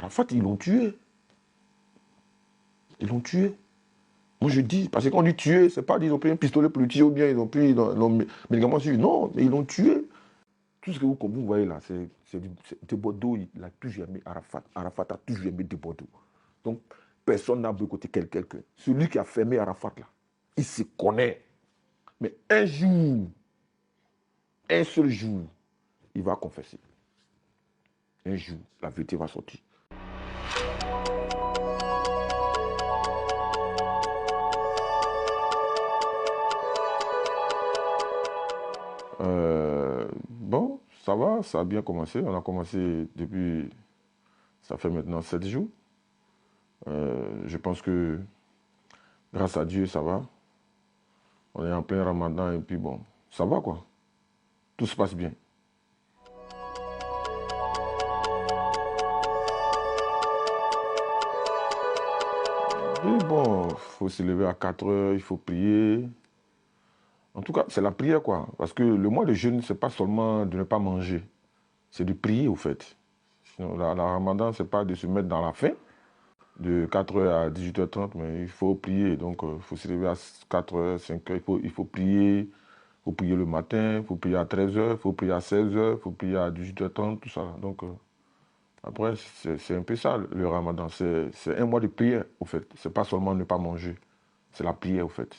Arafat, ils l'ont tué. Ils l'ont tué. Moi, je dis, parce que quand on dit tuer, c'est pas qu'ils ont pris un pistolet pour le tuer ou bien ils ont pris médicament sur lui. Non, mais ils l'ont tué. Tout ce que comme vous voyez là, c'est des Bordeaux, il a toujours aimé Arafat. Arafat a toujours aimé des Bordeaux. Donc, personne n'a boycotté quelqu'un. Celui qui a fermé Arafat là, il se connaît. Mais un jour, un seul jour, il va confesser. Un jour, la vérité va sortir. Bon, ça va, ça a bien commencé. On a commencé depuis, ça fait maintenant 7 jours. Je pense que grâce à Dieu, ça va. On est en plein Ramadan et puis bon, ça va quoi. Tout se passe bien. Et bon, il faut se lever à 4 heures, il faut prier. En tout cas, c'est la prière quoi. Parce que le mois de jeûne, c'est pas seulement de ne pas manger. C'est de prier au fait. Sinon, la Ramadan, c'est pas de se mettre dans la faim de 4h à 18h30, mais il faut prier. Donc, il faut se lever à 4h, 5h, il faut prier. Il faut prier le matin, il faut prier à 13h, il faut prier à 16h, il faut prier à 18h30, tout ça. Donc, après, c'est un peu ça, le Ramadan. C'est un mois de prière, au fait. C'est pas seulement ne pas manger. C'est la prière, au fait.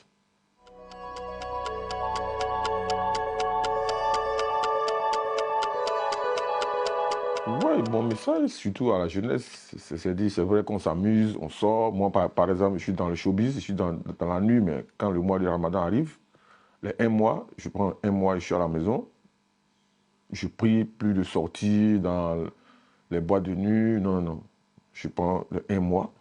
Oui, bon message, surtout à la jeunesse, c'est vrai qu'on s'amuse, on sort. Moi, par exemple, je suis dans le showbiz, je suis dans la nuit, mais quand le mois du Ramadan arrive, les un mois, je prends un mois et je suis à la maison. Je prie plus de sortir dans les boîtes de nuit, non, non, non. Je prends le un mois,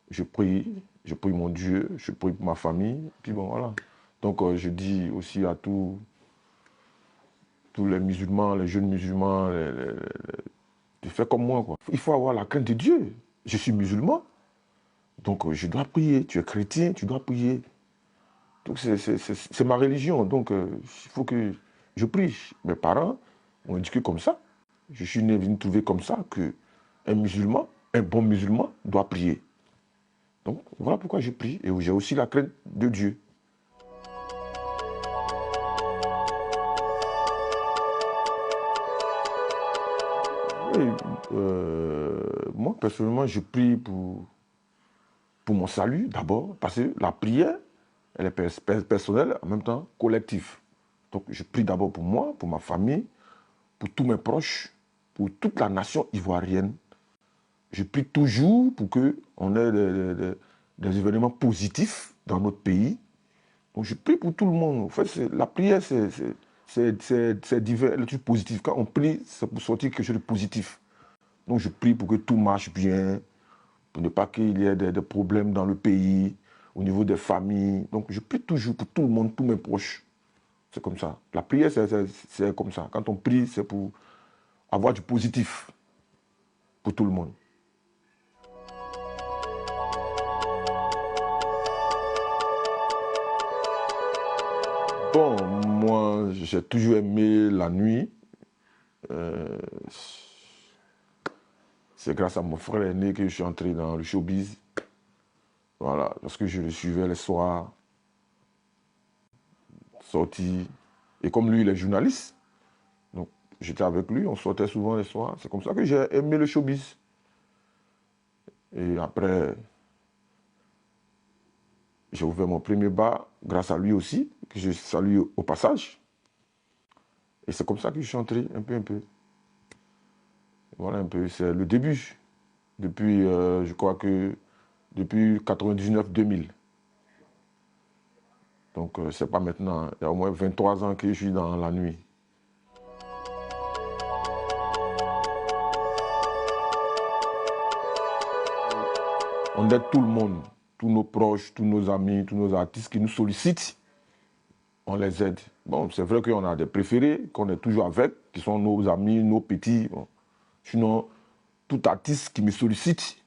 je prie mon Dieu, je prie pour ma famille, puis bon, voilà. Donc, je dis aussi à tous les musulmans, les jeunes musulmans, de faire comme moi, quoi. Il faut avoir la crainte de Dieu. Je suis musulman, donc je dois prier. Tu es chrétien, tu dois prier. Donc c'est ma religion, donc il faut que je prie. Mes parents m'ont éduqué comme ça. Je suis né venu trouver comme ça qu'un musulman, un bon musulman, doit prier. Donc voilà pourquoi je prie. Et j'ai aussi la crainte de Dieu. Et, moi, personnellement, je prie pour mon salut d'abord, parce que la prière, elle est personnelle, en même temps collective. Donc je prie d'abord pour moi, pour ma famille, pour tous mes proches, pour toute la nation ivoirienne. Je prie toujours pour qu'on ait des événements positifs dans notre pays. Donc je prie pour tout le monde. En fait, la prière, c'est divers, le truc positif. Quand on prie, c'est pour sortir quelque chose de positif. Donc je prie pour que tout marche bien, pour ne pas qu'il y ait des problèmes dans le pays, au niveau des familles. Donc je prie toujours pour tout le monde, tous mes proches. C'est comme ça. La prière, c'est comme ça. Quand on prie, c'est pour avoir du positif pour tout le monde. Bon, moi, j'ai toujours aimé la nuit. Euh, c'est grâce à mon frère aîné que je suis entré dans le showbiz. Voilà, parce que je le suivais les soirs, sorti. Et comme lui, il est journaliste, donc j'étais avec lui, on sortait souvent les soirs. C'est comme ça que j'ai aimé le showbiz. Et après, j'ai ouvert mon premier bar grâce à lui aussi, que je salue au passage. Et c'est comme ça que je suis entré, un peu, un peu. Voilà un peu, c'est le début. Depuis, je crois que, depuis 99-2000. Donc, c'est pas maintenant. Il y a au moins 23 ans que je suis dans la nuit. On aide tout le monde, tous nos proches, tous nos amis, tous nos artistes qui nous sollicitent. On les aide. Bon, c'est vrai qu'on a des préférés, qu'on est toujours avec, qui sont nos amis, nos petits. Bon. Sinon, tout artiste qui me sollicite,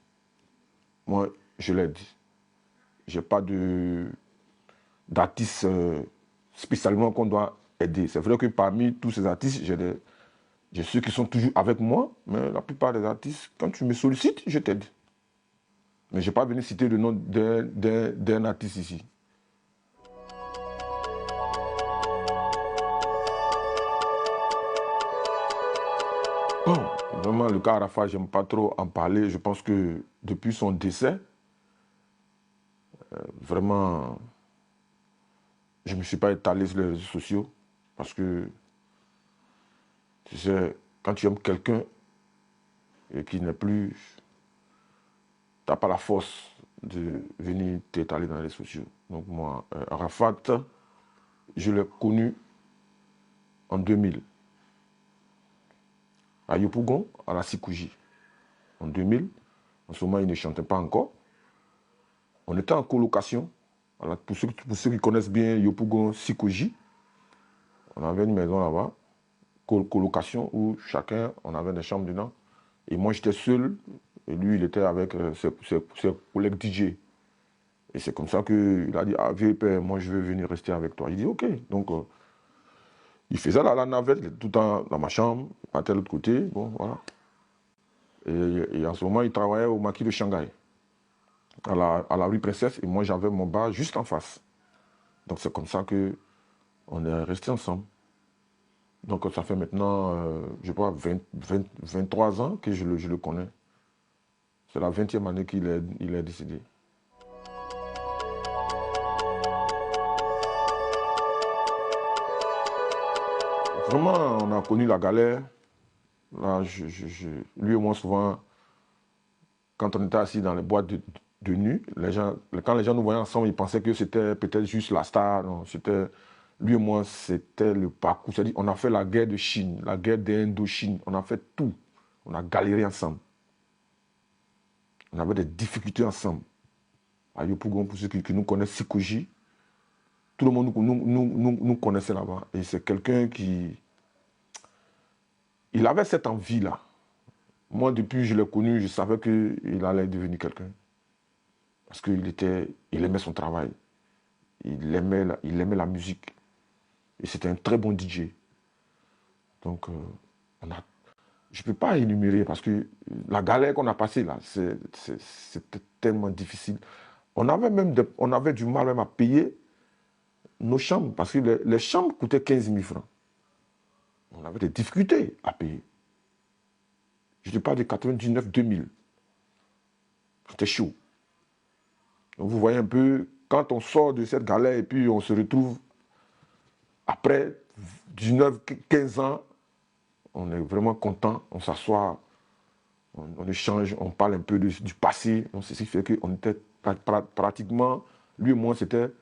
moi, je l'aide. Je n'ai pas d'artiste spécialement qu'on doit aider. C'est vrai que parmi tous ces artistes, j'ai J'ai ceux qui sont toujours avec moi, mais la plupart des artistes, quand tu me sollicites, je t'aide. Mais je n'ai pas venu citer le nom d'un artiste ici. Bon, vraiment, le cas Arafat, j'aime pas trop en parler. Je pense que depuis son décès, vraiment, je ne me suis pas étalé sur les réseaux sociaux. Parce que, tu sais, quand tu aimes quelqu'un et qui n'est plus, tu n'as pas la force de venir t'étaler dans les réseaux sociaux. Donc moi, Arafat, je l'ai connu en 2000. À Yopougon, à la Sikouji. En 2000, en ce moment, il ne chantait pas encore. On était en colocation. Alors, pour ceux qui connaissent bien Yopougon, Sikouji, on avait une maison là-bas, colocation, où chacun, on avait des chambres dedans. Et moi, j'étais seul, et lui, il était avec ses collègues DJ. Et c'est comme ça qu'il a dit, ah, vieux père, moi, je veux venir rester avec toi. Il dit, ok. Donc, il faisait la navette, tout le temps dans ma chambre, il partait de l'autre côté, bon, voilà. Et en ce moment, il travaillait au maquis de Shanghai, à la rue Princesse, et moi, j'avais mon bar juste en face. Donc, c'est comme ça qu'on est restés ensemble. Donc, ça fait maintenant, je crois, 23 ans que je le connais. C'est la 20e année qu'il est décédé. Vraiment, on a connu la galère. Là, lui et moi, souvent, quand on était assis dans les boîtes de nuit, quand les gens nous voyaient ensemble, ils pensaient que c'était peut-être juste la star. Non, lui et moi, c'était le parcours. C'est-à-dire, on a fait la guerre de Chine, la guerre d'Indochine. On a fait tout. On a galéré ensemble. On avait des difficultés ensemble. À Yopougon, pour ceux qui nous connaissent, Sikouji, tout le monde nous connaissait là-bas. Et c'est quelqu'un qui... Il avait cette envie-là. Moi, depuis que je l'ai connu, je savais qu'il allait devenir quelqu'un. Parce il aimait son travail. Il aimait la musique. Et c'était un très bon DJ. Donc, je ne peux pas énumérer parce que la galère qu'on a passée là, c'était tellement difficile. On avait du mal même à payer nos chambres parce que les chambres coûtaient 15 000 francs. On avait des difficultés à payer. Je te parle de 99-2000. C'était chaud. Donc vous voyez un peu, quand on sort de cette galère et puis on se retrouve après 19-15 ans, on est vraiment content, on s'assoit, on échange, on parle un peu du passé. Donc c'est ce qui fait qu'on était pratiquement, lui et moi, c'était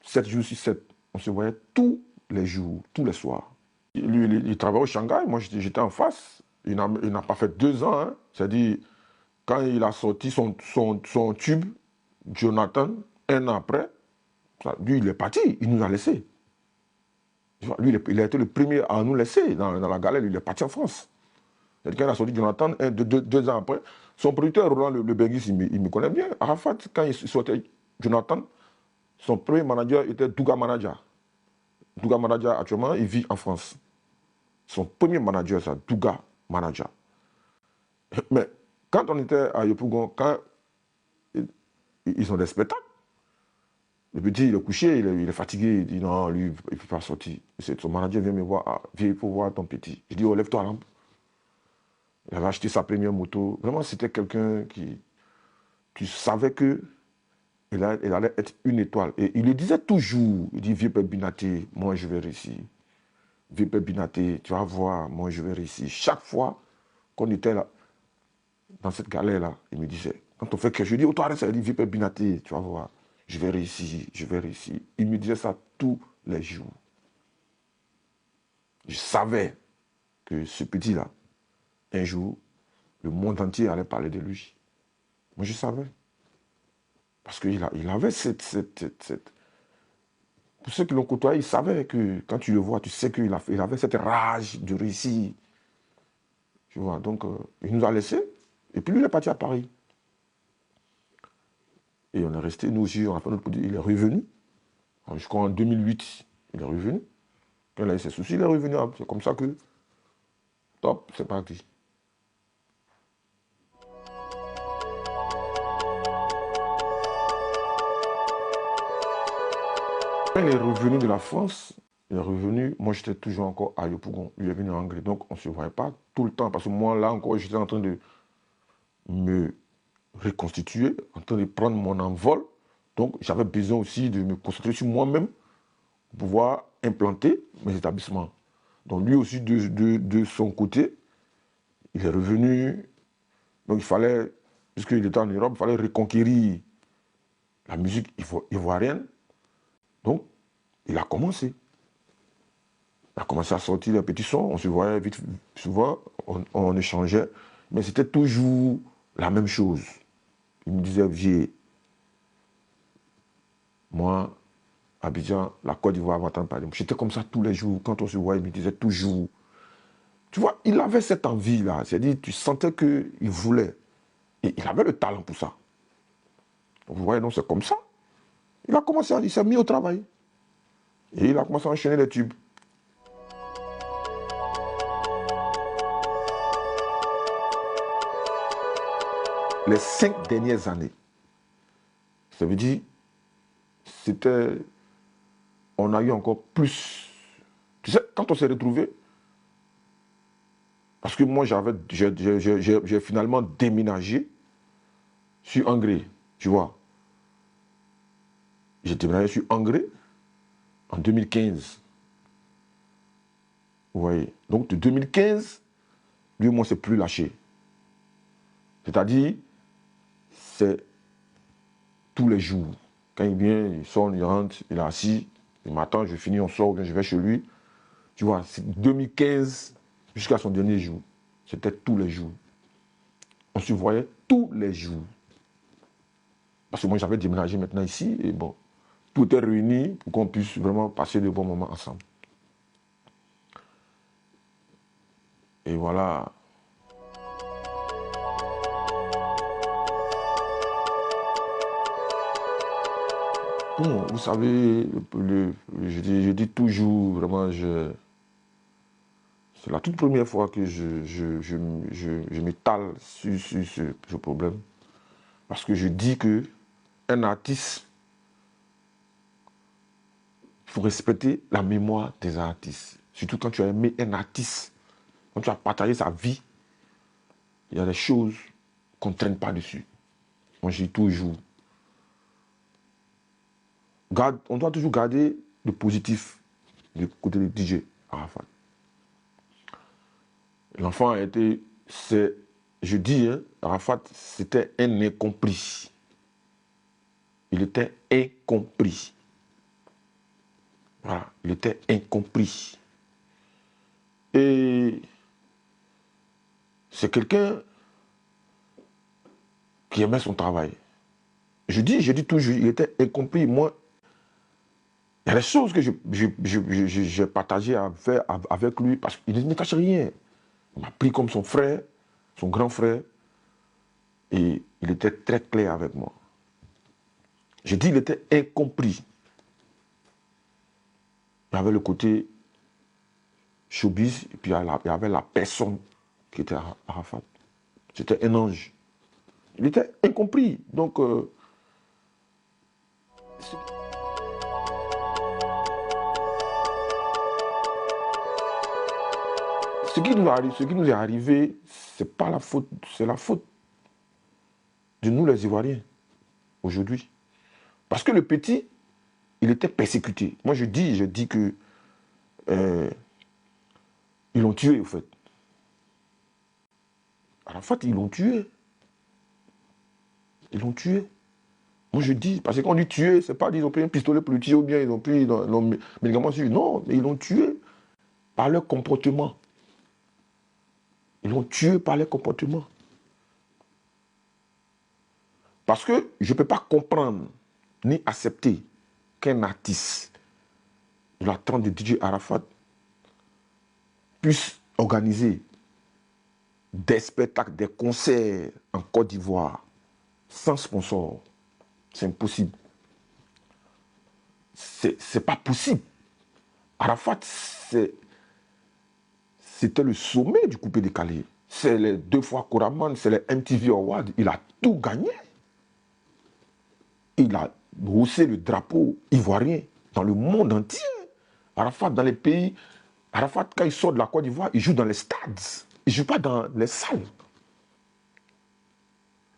7 jours sur 7. On se voyait tous les jours, tous les soirs. Lui, il travaillait au Shanghai, moi j'étais en face. Il n'a pas fait 2 ans. Hein. C'est-à-dire, quand il a sorti son tube, Jonathan, un an après, lui, il est parti, il nous a laissés. Lui, il a été le premier à nous laisser dans la galère, il est parti en France. C'est-à-dire, quand il a sorti Jonathan, 2 ans après, son producteur, Roland Le Benguis, il me connaît bien. Arafat, quand il sortait Jonathan, son premier manager était Douga Manager. Douga Manager, actuellement, il vit en France. Son premier manager, c'est Douga Manager. Mais quand on était à Yopougon, quand ils ont des spectacles, le petit, il est couché, il est fatigué, il dit non, lui, il ne peut pas sortir. Son manager vient me voir, ah, viens, il faut voir ton petit. Je dis, oh, lève-toi, lampe. Il avait acheté sa première moto. Vraiment, c'était quelqu'un qui, tu savais que il allait être une étoile. Et il le disait toujours, il dit, vieux père Binaté, moi je vais réussir. Vieux père Binaté, tu vas voir, moi je vais réussir. Chaque fois qu'on était là, dans cette galère-là, il me disait, quand on fait quelque chose, je dis, oh, toi, arrête ça, il dit, vieux père Binaté, tu vas voir, je vais réussir, je vais réussir. Il me disait ça tous les jours. Je savais que ce petit-là, un jour, le monde entier allait parler de lui. Moi, je savais. Parce qu'il avait cette... Pour ceux qui l'ont côtoyé, ils savaient que quand tu le vois, tu sais qu'il avait cette rage de réussir. Tu vois, donc il nous a laissés. Et puis lui, il est parti à Paris. Et on est resté, nous aussi, on a fait notre petit... Il est revenu. Je crois en 2008, il est revenu. Quand il a eu ses soucis, il est revenu. C'est comme ça que Top, c'est parti. Quand il est revenu de la France, il est revenu, moi j'étais toujours encore à Yopougon, il est venu en Hongrie, donc on ne se voyait pas tout le temps, parce que moi là encore j'étais en train de me reconstituer, en train de prendre mon envol, donc j'avais besoin aussi de me concentrer sur moi-même pour pouvoir implanter mes établissements. Donc lui aussi de son côté, il est revenu, donc il fallait, puisqu'il était en Europe, il fallait reconquérir la musique ivoirienne, donc il a commencé. On a commencé à sortir des petits sons, on se voyait vite, souvent, on échangeait, mais c'était toujours la même chose. Il me disait, vieux, moi, Abidjan, la Côte d'Ivoire, va t'en parler. J'étais comme ça tous les jours, quand on se voyait, il me disait toujours. Tu vois, il avait cette envie-là, c'est-à-dire, tu sentais qu'il voulait, et il avait le talent pour ça. Donc, vous voyez, donc c'est comme ça. Il a commencé, il s'est mis au travail, et il a commencé à enchaîner les tubes. Les 5 dernières années, ça veut dire, c'était, on a eu encore plus. Tu sais, quand on s'est retrouvés, parce que moi, j'ai finalement déménagé sur Hongrie, tu vois. J'ai déménagé sur Hongrie en 2015. Vous voyez. Donc, de 2015, lui, moi, c'est plus lâché. C'est-à-dire, c'est tous les jours. Quand il vient, il sort, il rentre, il est assis, il m'attend, je finis, on sort, je vais chez lui. Tu vois, c'est 2015 jusqu'à son dernier jour. C'était tous les jours. On se voyait tous les jours. Parce que moi, j'avais déménagé maintenant ici, et bon, tout est réuni pour qu'on puisse vraiment passer de bons moments ensemble. Et voilà. Bon, vous savez, je dis toujours, vraiment, c'est la toute première fois que je m'étale sur ce problème. Parce que je dis que un artiste, il faut respecter la mémoire des artistes. Surtout quand tu as aimé un artiste, quand tu as partagé sa vie, il y a des choses qu'on ne traîne pas dessus. Moi, je dis toujours, on doit toujours garder le positif du côté de DJ Arafat. L'enfant a été, je dis, hein, Arafat, c'était un incompris. Il était incompris. Voilà, il était incompris. Et c'est quelqu'un qui aimait son travail. Je dis toujours, il était incompris. Moi, il y a des choses que j'ai partagées avec lui parce qu'il ne cache rien. Il m'a pris comme son frère, son grand frère, et il était très clair avec moi. Je dis, il était incompris. Il y avait le côté showbiz, et puis il y avait la personne qui était Arafat. C'était un ange. Il était incompris. Donc, ce qui nous est arrivé, c'est pas la faute, c'est la faute de nous les Ivoiriens, aujourd'hui. Parce que le petit, il était persécuté. Moi, je dis que ils l'ont tué, en fait. Arafat, ils l'ont tué. Ils l'ont tué. Moi, je dis, parce que quand on dit tuer, c'est pas qu'ils ont pris un pistolet pour le tuer ou bien ils ont pris médicaments sur lui. Non, mais ils l'ont tué par leur comportement. Ils l'ont tué par leur comportement. Parce que je ne peux pas comprendre ni accepter qu'un artiste de la trempe de DJ Arafat puisse organiser des spectacles, des concerts en Côte d'Ivoire sans sponsor. C'est impossible. C'est pas possible. Arafat, c'est c'était le sommet du coupé-décalé. C'est les 2 fois Koraman, c'est les MTV Awards. Il a tout gagné. Il a haussé le drapeau ivoirien dans le monde entier. Arafat, dans les pays, Arafat, quand il sort de la Côte d'Ivoire, il joue dans les stades. Il ne joue pas dans les salles.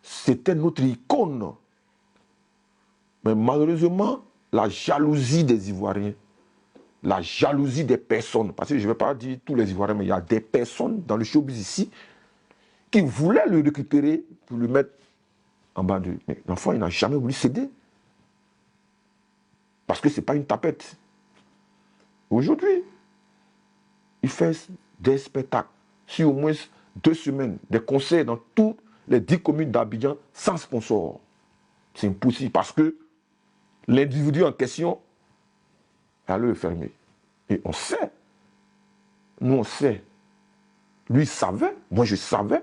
C'était notre icône. Mais malheureusement, la jalousie des Ivoiriens, la jalousie des personnes, parce que je ne vais pas dire tous les Ivoiriens, mais il y a des personnes dans le showbiz ici qui voulaient le récupérer pour le mettre en bas de... Mais l'enfant, il n'a jamais voulu céder. Parce que ce n'est pas une tapette. Aujourd'hui, il fait des spectacles sur au moins 2 semaines, des concerts dans toutes les 10 communes d'Abidjan sans sponsor. C'est impossible parce que l'individu en question allait le fermer. Et on sait. Nous, on sait. Lui, il savait. Moi, je savais.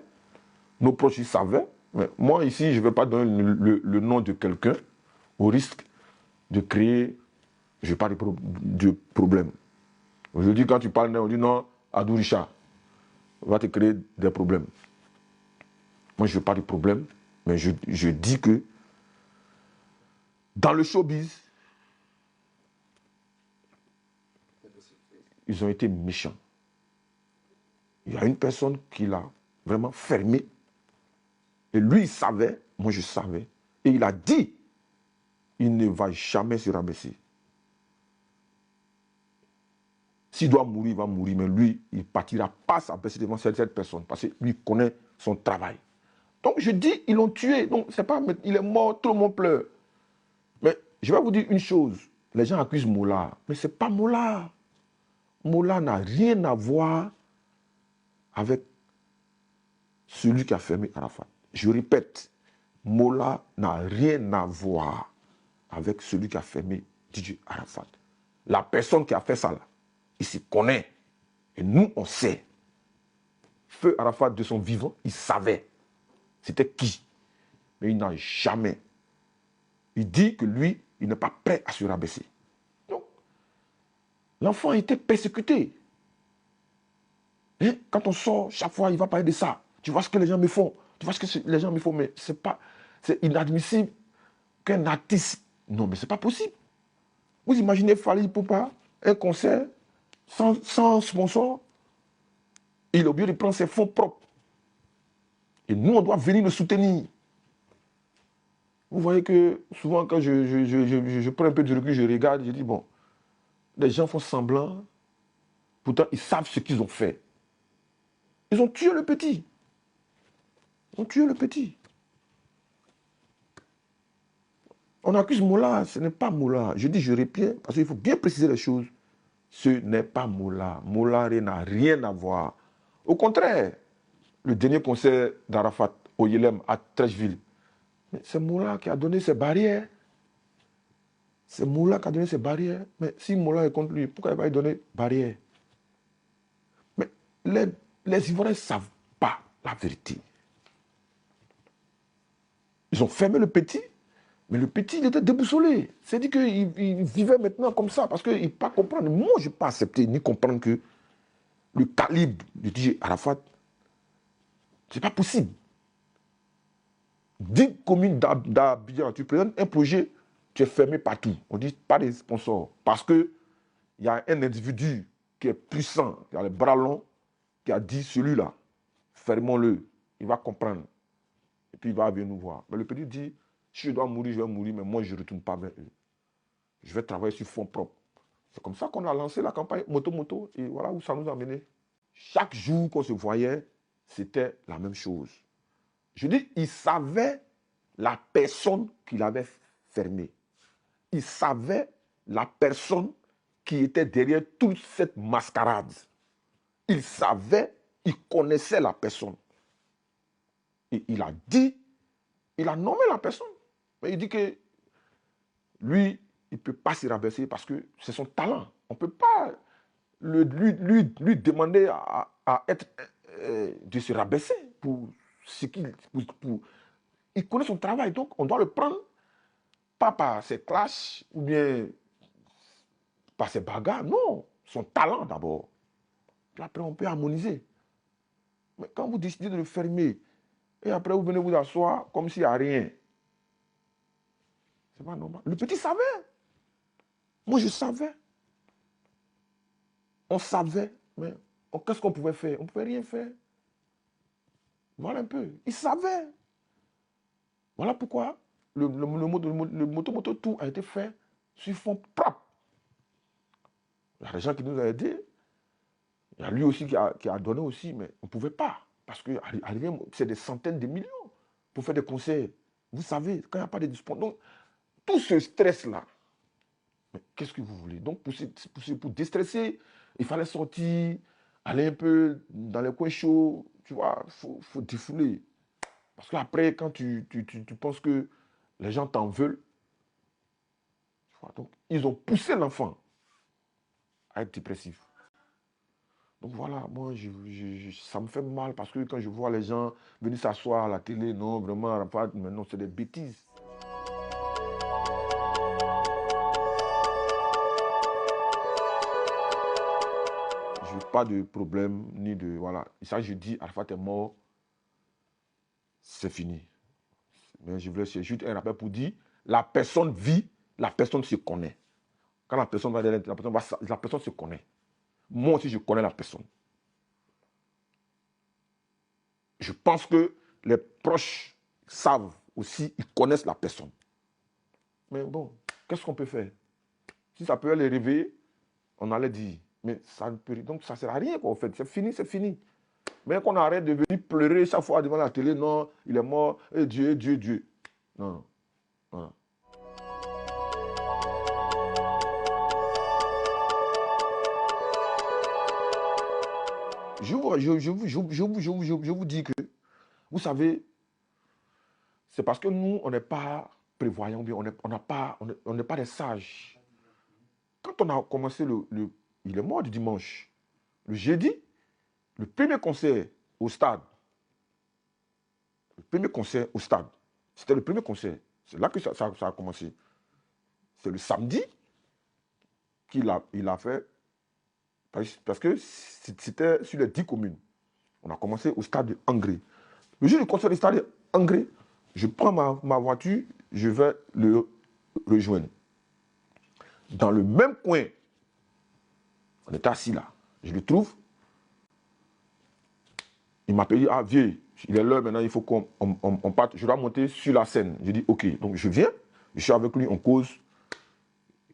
Nos proches, ils savaient. Mais moi, ici, je ne vais pas donner le nom de quelqu'un au risque de créer, je n'ai pas de problème. Aujourd'hui, quand tu parles d'un, on dit non, Adou Richard va te créer des problèmes. Moi, je ne veux pas de problème, mais je dis que dans le showbiz, ils ont été méchants. Il y a une personne qui l'a vraiment fermé. Et lui, il savait, moi je savais. Et il a dit, il ne va jamais se rabaisser. S'il doit mourir, il va mourir. Mais lui, il ne partira pas s'abaisser devant cette personne. Parce que lui connaît son travail. Donc je dis, ils l'ont tué. Donc c'est pas, il est mort, tout le monde pleure. Mais je vais vous dire une chose. Les gens accusent Mola. Mais ce n'est pas Mola. Mola n'a rien à voir avec celui qui a fermé Arafat. Je répète, Mola n'a rien à voir avec celui qui a fermé DJ Arafat. La personne qui a fait ça, là, il s'y connaît. Et nous, on sait. Feu Arafat, de son vivant, il savait. C'était qui. Mais il n'a jamais. Il dit que lui, il n'est pas prêt à se rabaisser. Donc, l'enfant a été persécuté. Et quand on sort, chaque fois, il va parler de ça. Tu vois ce que les gens me font. Tu vois ce que les gens me font. Mais c'est inadmissible qu'un artiste... Non, mais c'est pas possible. Vous imaginez Fally Ipupa, un concert sans sponsor. Il est obligé de prendre ses fonds propres. Et nous, on doit venir le soutenir. Vous voyez que souvent, quand je prends un peu de recul, je regarde, je dis, bon, les gens font semblant. Pourtant, ils savent ce qu'ils ont fait. Ils ont tué le petit. Ils ont tué le petit. On accuse Mola, ce n'est pas Mola. Je dis, je répète, parce qu'il faut bien préciser les choses. Ce n'est pas Mola. Mola n'a rien à voir. Au contraire, le dernier concert d'Arafat au Yelem à Trècheville, c'est Mola qui a donné ses barrières. C'est Mola qui a donné ses barrières. Mais si Mola est contre lui, pourquoi il va lui donner barrières? Mais les Ivoiriens ne savent pas la vérité. Ils ont fermé le petit, mais le petit, il était déboussolé. C'est-à-dire qu'il vivait maintenant comme ça, parce qu'il ne peut pas comprendre. Moi, je n'ai pas accepté ni comprendre que le calibre de DJ Arafat, ce n'est pas possible. 10 communes d'Abidjan, tu présentes un projet, tu es fermé partout. On dit pas des sponsors. Parce qu'il y a un individu qui est puissant, qui a les bras longs, qui a dit celui-là, fermons-le. Il va comprendre. Et puis il va venir nous voir. Mais le petit dit, si je dois mourir, je vais mourir, mais moi je ne retourne pas vers eux. Je vais travailler sur fonds propres. C'est comme ça qu'on a lancé la campagne Moto-Moto. Et voilà où ça nous a mené. Chaque jour qu'on se voyait, c'était la même chose. Je dis, il savait la personne qui l'avait fermé. Il savait la personne qui était derrière toute cette mascarade. Il savait, il connaissait la personne. Et il a dit, il a nommé la personne. Mais il dit que lui, il ne peut pas s'y rabaisser parce que c'est son talent. On ne peut pas lui demander de se rabaisser pour ce qu'il... Il connaît son travail, donc on doit le prendre, pas par ses clashs ou bien par ses bagarres, non, son talent d'abord. Après, on peut harmoniser. Mais quand vous décidez de le fermer, et après vous venez vous asseoir comme s'il n'y a rien, c'est pas normal. Le petit savait. Moi, je savais. On savait. Mais qu'est-ce qu'on pouvait faire? On ne pouvait rien faire. Voilà un peu. Il savait. Voilà pourquoi le moto tout a été fait sur fond propre. Il y a des gens qui nous ont aidés. Il y a lui aussi qui a donné aussi, mais on ne pouvait pas. Parce que c'est des centaines de millions pour faire des concerts. Vous savez, quand il n'y a pas de disponibilité. Donc, tout ce stress-là, mais qu'est-ce que vous voulez? Donc, pour déstresser, il fallait sortir, aller un peu dans les coins chauds, tu vois, faut défouler. Parce qu'après, quand tu penses que les gens t'en veulent, tu vois, donc ils ont poussé l'enfant à être dépressif. Donc voilà, moi, ça me fait mal parce que quand je vois les gens venir s'asseoir à la télé, non, vraiment, mais non, c'est des bêtises. Je n'ai pas de problème, ni de... Voilà. Et ça, je dis, Arafat est mort, c'est fini. Mais je voulais juste un rappel pour dire, la personne vit, la personne se connaît. Quand la personne va derrière, la personne se connaît. Moi aussi, je connais la personne. Je pense que les proches savent aussi, ils connaissent la personne. Mais bon, qu'est-ce qu'on peut faire? Si ça peut les réveiller, on allait dire. Mais ça ne peut, donc ça ne sert à rien, quoi, en fait. C'est fini, c'est fini. Mais qu'on arrête de venir pleurer chaque fois devant la télé, non, il est mort, et Dieu, Dieu, Dieu. Non, non. Je vous dis que, vous savez, c'est parce que nous, on n'est pas prévoyants, on n'est pas des sages. Quand on a commencé il est mort du dimanche, le jeudi, le premier concert au stade, c'était le premier concert. C'est là que ça a commencé. C'est le samedi qu'il a fait, parce que c'était sur les 10 communes. On a commencé au stade de Angré. Le jour du concert du stade de Angré, je prends ma voiture, je vais le rejoindre. Dans le même coin, on était assis là. Je le trouve. Il m'a dit, ah vieux, il est l'heure maintenant, il faut qu'on parte. Je dois monter sur la scène. Je dis, ok. Donc je viens, je suis avec lui, on cause.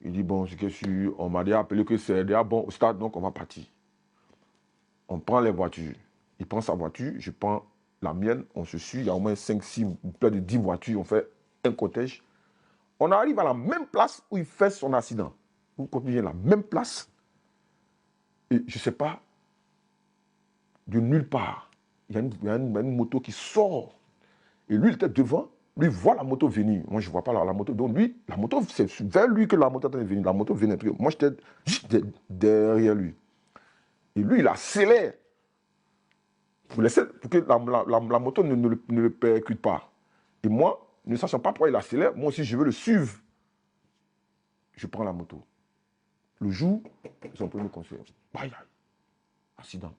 Il dit, bon, c'est que on m'a déjà appelé que c'est déjà bon au stade, donc on va partir. On prend les voitures. Il prend sa voiture, je prends la mienne, on se suit. Il y a au moins 5, 6, près de 10 voitures, on fait un cortège. On arrive à la même place où il fait son accident. Vous comprenez, la même place. Et je ne sais pas, de nulle part, il y a une moto qui sort. Et lui, il était devant. Lui, il voit la moto venir. Moi, je ne vois pas la moto. Donc, lui, la moto, c'est vers lui que la moto est venir. La moto venait. Moi, j'étais juste derrière lui. Et lui, il accélère pour que la moto ne le percute pas. Et moi, ne sachant pas pourquoi il accélère, moi aussi, je veux le suivre. Je prends la moto. Le jour, son premier concert. Bye, accident.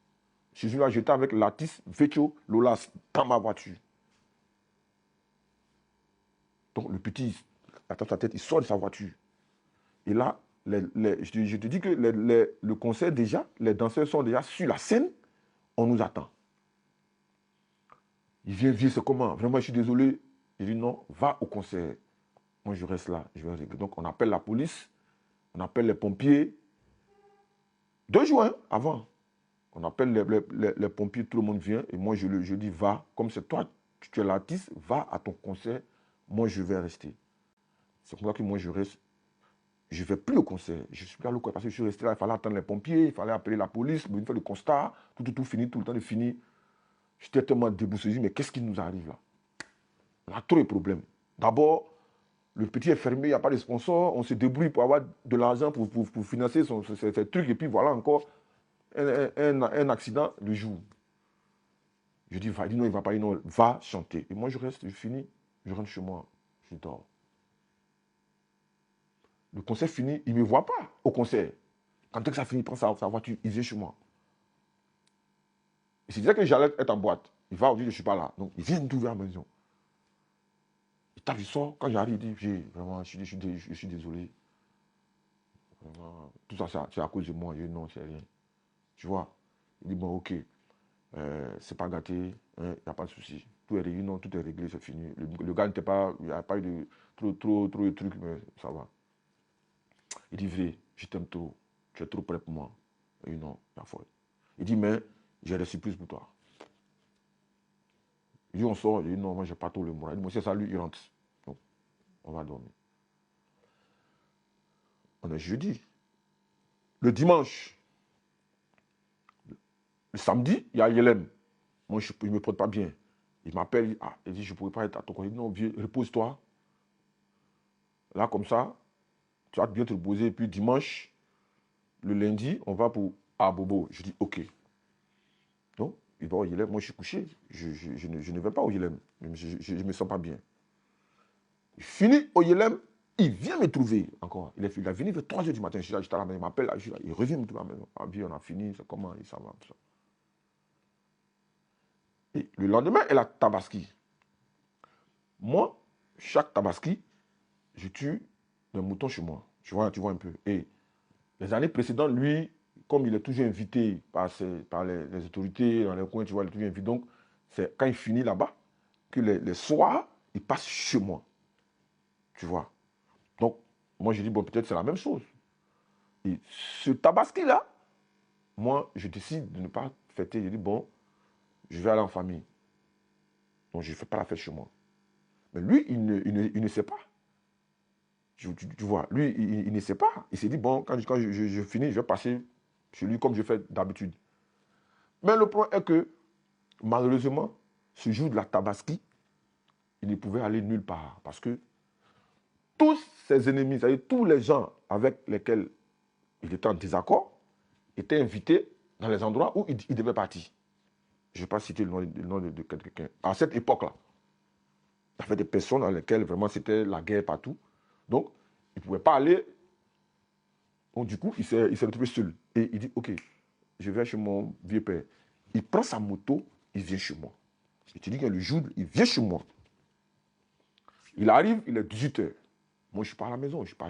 Je suis là, j'étais avec Latis, Vecchio, Lolas, dans ma voiture. Donc le petit, attends sa tête, il sort de sa voiture. Et là, je te dis que le concert déjà, les danseurs sont déjà sur la scène, on nous attend. Il vient, c'est comment? Vraiment, je suis désolé. Il dit non, va au concert. Moi, je reste là, je vais régler. Donc on appelle la police, on appelle les pompiers. 2 jours avant, on appelle les pompiers, tout le monde vient. Et moi, je dis, va, comme c'est toi, tu es l'artiste, va à ton concert. Moi, je vais rester. C'est pour ça que moi, je reste. Je ne vais plus au concert. Je suis là parce que je suis resté là. Il fallait attendre les pompiers, il fallait appeler la police, il fallait le constat. Tout fini, tout le temps de fini. J'étais tellement déboussolé. Mais qu'est-ce qui nous arrive là? On a trop de problèmes. D'abord, le petit est fermé, il n'y a pas de sponsor. On se débrouille pour avoir de l'argent pour financer ces trucs. Et puis voilà encore un accident le jour. Je dis, va, il dit non, il ne va pas, non, va chanter. Et moi, je reste, je finis, je rentre chez moi, je dors. Le concert fini, il ne me voit pas au concert. Quand ça finit, il prend sa voiture, il vient chez moi. Il se disait que j'allais être en boîte. Il va aujourd'hui, je ne suis pas là. Donc, il vient me trouver à la maison. Il tape, il sort. Quand j'arrive, il dit, vraiment, je suis désolé. Vraiment, tout ça, c'est à cause de moi. Je dis, non, c'est rien. Tu vois. Il dit, bon, ok. C'est pas gâté. Il n'y a pas de souci. Tout est réglé, non, tout est réglé, c'est fini. Le gars n'était pas, il n'y a pas eu de trop de trucs, mais ça va. Il dit, vrai, je t'aime trop. Tu es trop près pour moi. Il dit, non, il y a folle. Il dit, mais j'ai des surprises pour toi. Il dit, on sort. Il dit, non, moi, j'ai pas trop le moral. Il dit, moi, c'est ça, lui, il rentre. Donc, on va dormir. On est jeudi. Le dimanche, le samedi, il y a Yelem. Moi, je ne me porte pas bien. Il m'appelle, il dit, je ne pourrais pas être à ton côté. Il dit, non, viens, repose-toi. Là, comme ça, tu vas bien te reposer. Et puis dimanche, le lundi, on va pour Bobo. Je dis, ok. Donc, il va au Yelem. Moi, je suis couché. Je ne vais pas au Yelem. Je ne me sens pas bien. Il finit au Yelem. Il vient me trouver encore. Il est venu vers 3 h du matin. J'étais à la maison. Il m'appelle. Il revient me trouver à la maison. Ah, bien, on a fini. C'est comment? Il s'en va. Tout ça. Et le lendemain, elle a Tabaski. Moi, chaque Tabaski, je tue un mouton chez moi. Tu vois un peu. Et les années précédentes, lui, comme il est toujours invité par les autorités dans les coins, tu vois, il est toujours invité. Donc, c'est quand il finit là-bas, que les soirs, il passe chez moi. Tu vois. Donc, moi, j'ai dit, bon, peut-être c'est la même chose. Et ce Tabaski-là, moi, je décide de ne pas fêter. Je dis, bon, je vais aller en famille. Donc, je ne fais pas la fête chez moi. Mais lui, il ne sait pas. Tu vois, lui, il ne sait pas. Il s'est dit, bon, quand je finis, je vais passer chez lui comme je fais d'habitude. Mais le point est que, malheureusement, ce jour de la Tabaski, il ne pouvait aller nulle part. Parce que tous ses ennemis, c'est-à-dire tous les gens avec lesquels il était en désaccord, étaient invités dans les endroits où il devait partir. Je ne vais pas citer le nom de quelqu'un. À cette époque-là, il y avait des personnes dans lesquelles vraiment c'était la guerre partout. Donc, il ne pouvait pas aller. Donc, du coup, il s'est retrouvé seul. Et il dit, ok, je vais chez mon vieux père. Il prend sa moto, il vient chez moi. Je te dis que le jour, il vient chez moi. Il arrive, il est 18 h. Moi, je suis pas à la maison, je suis pas.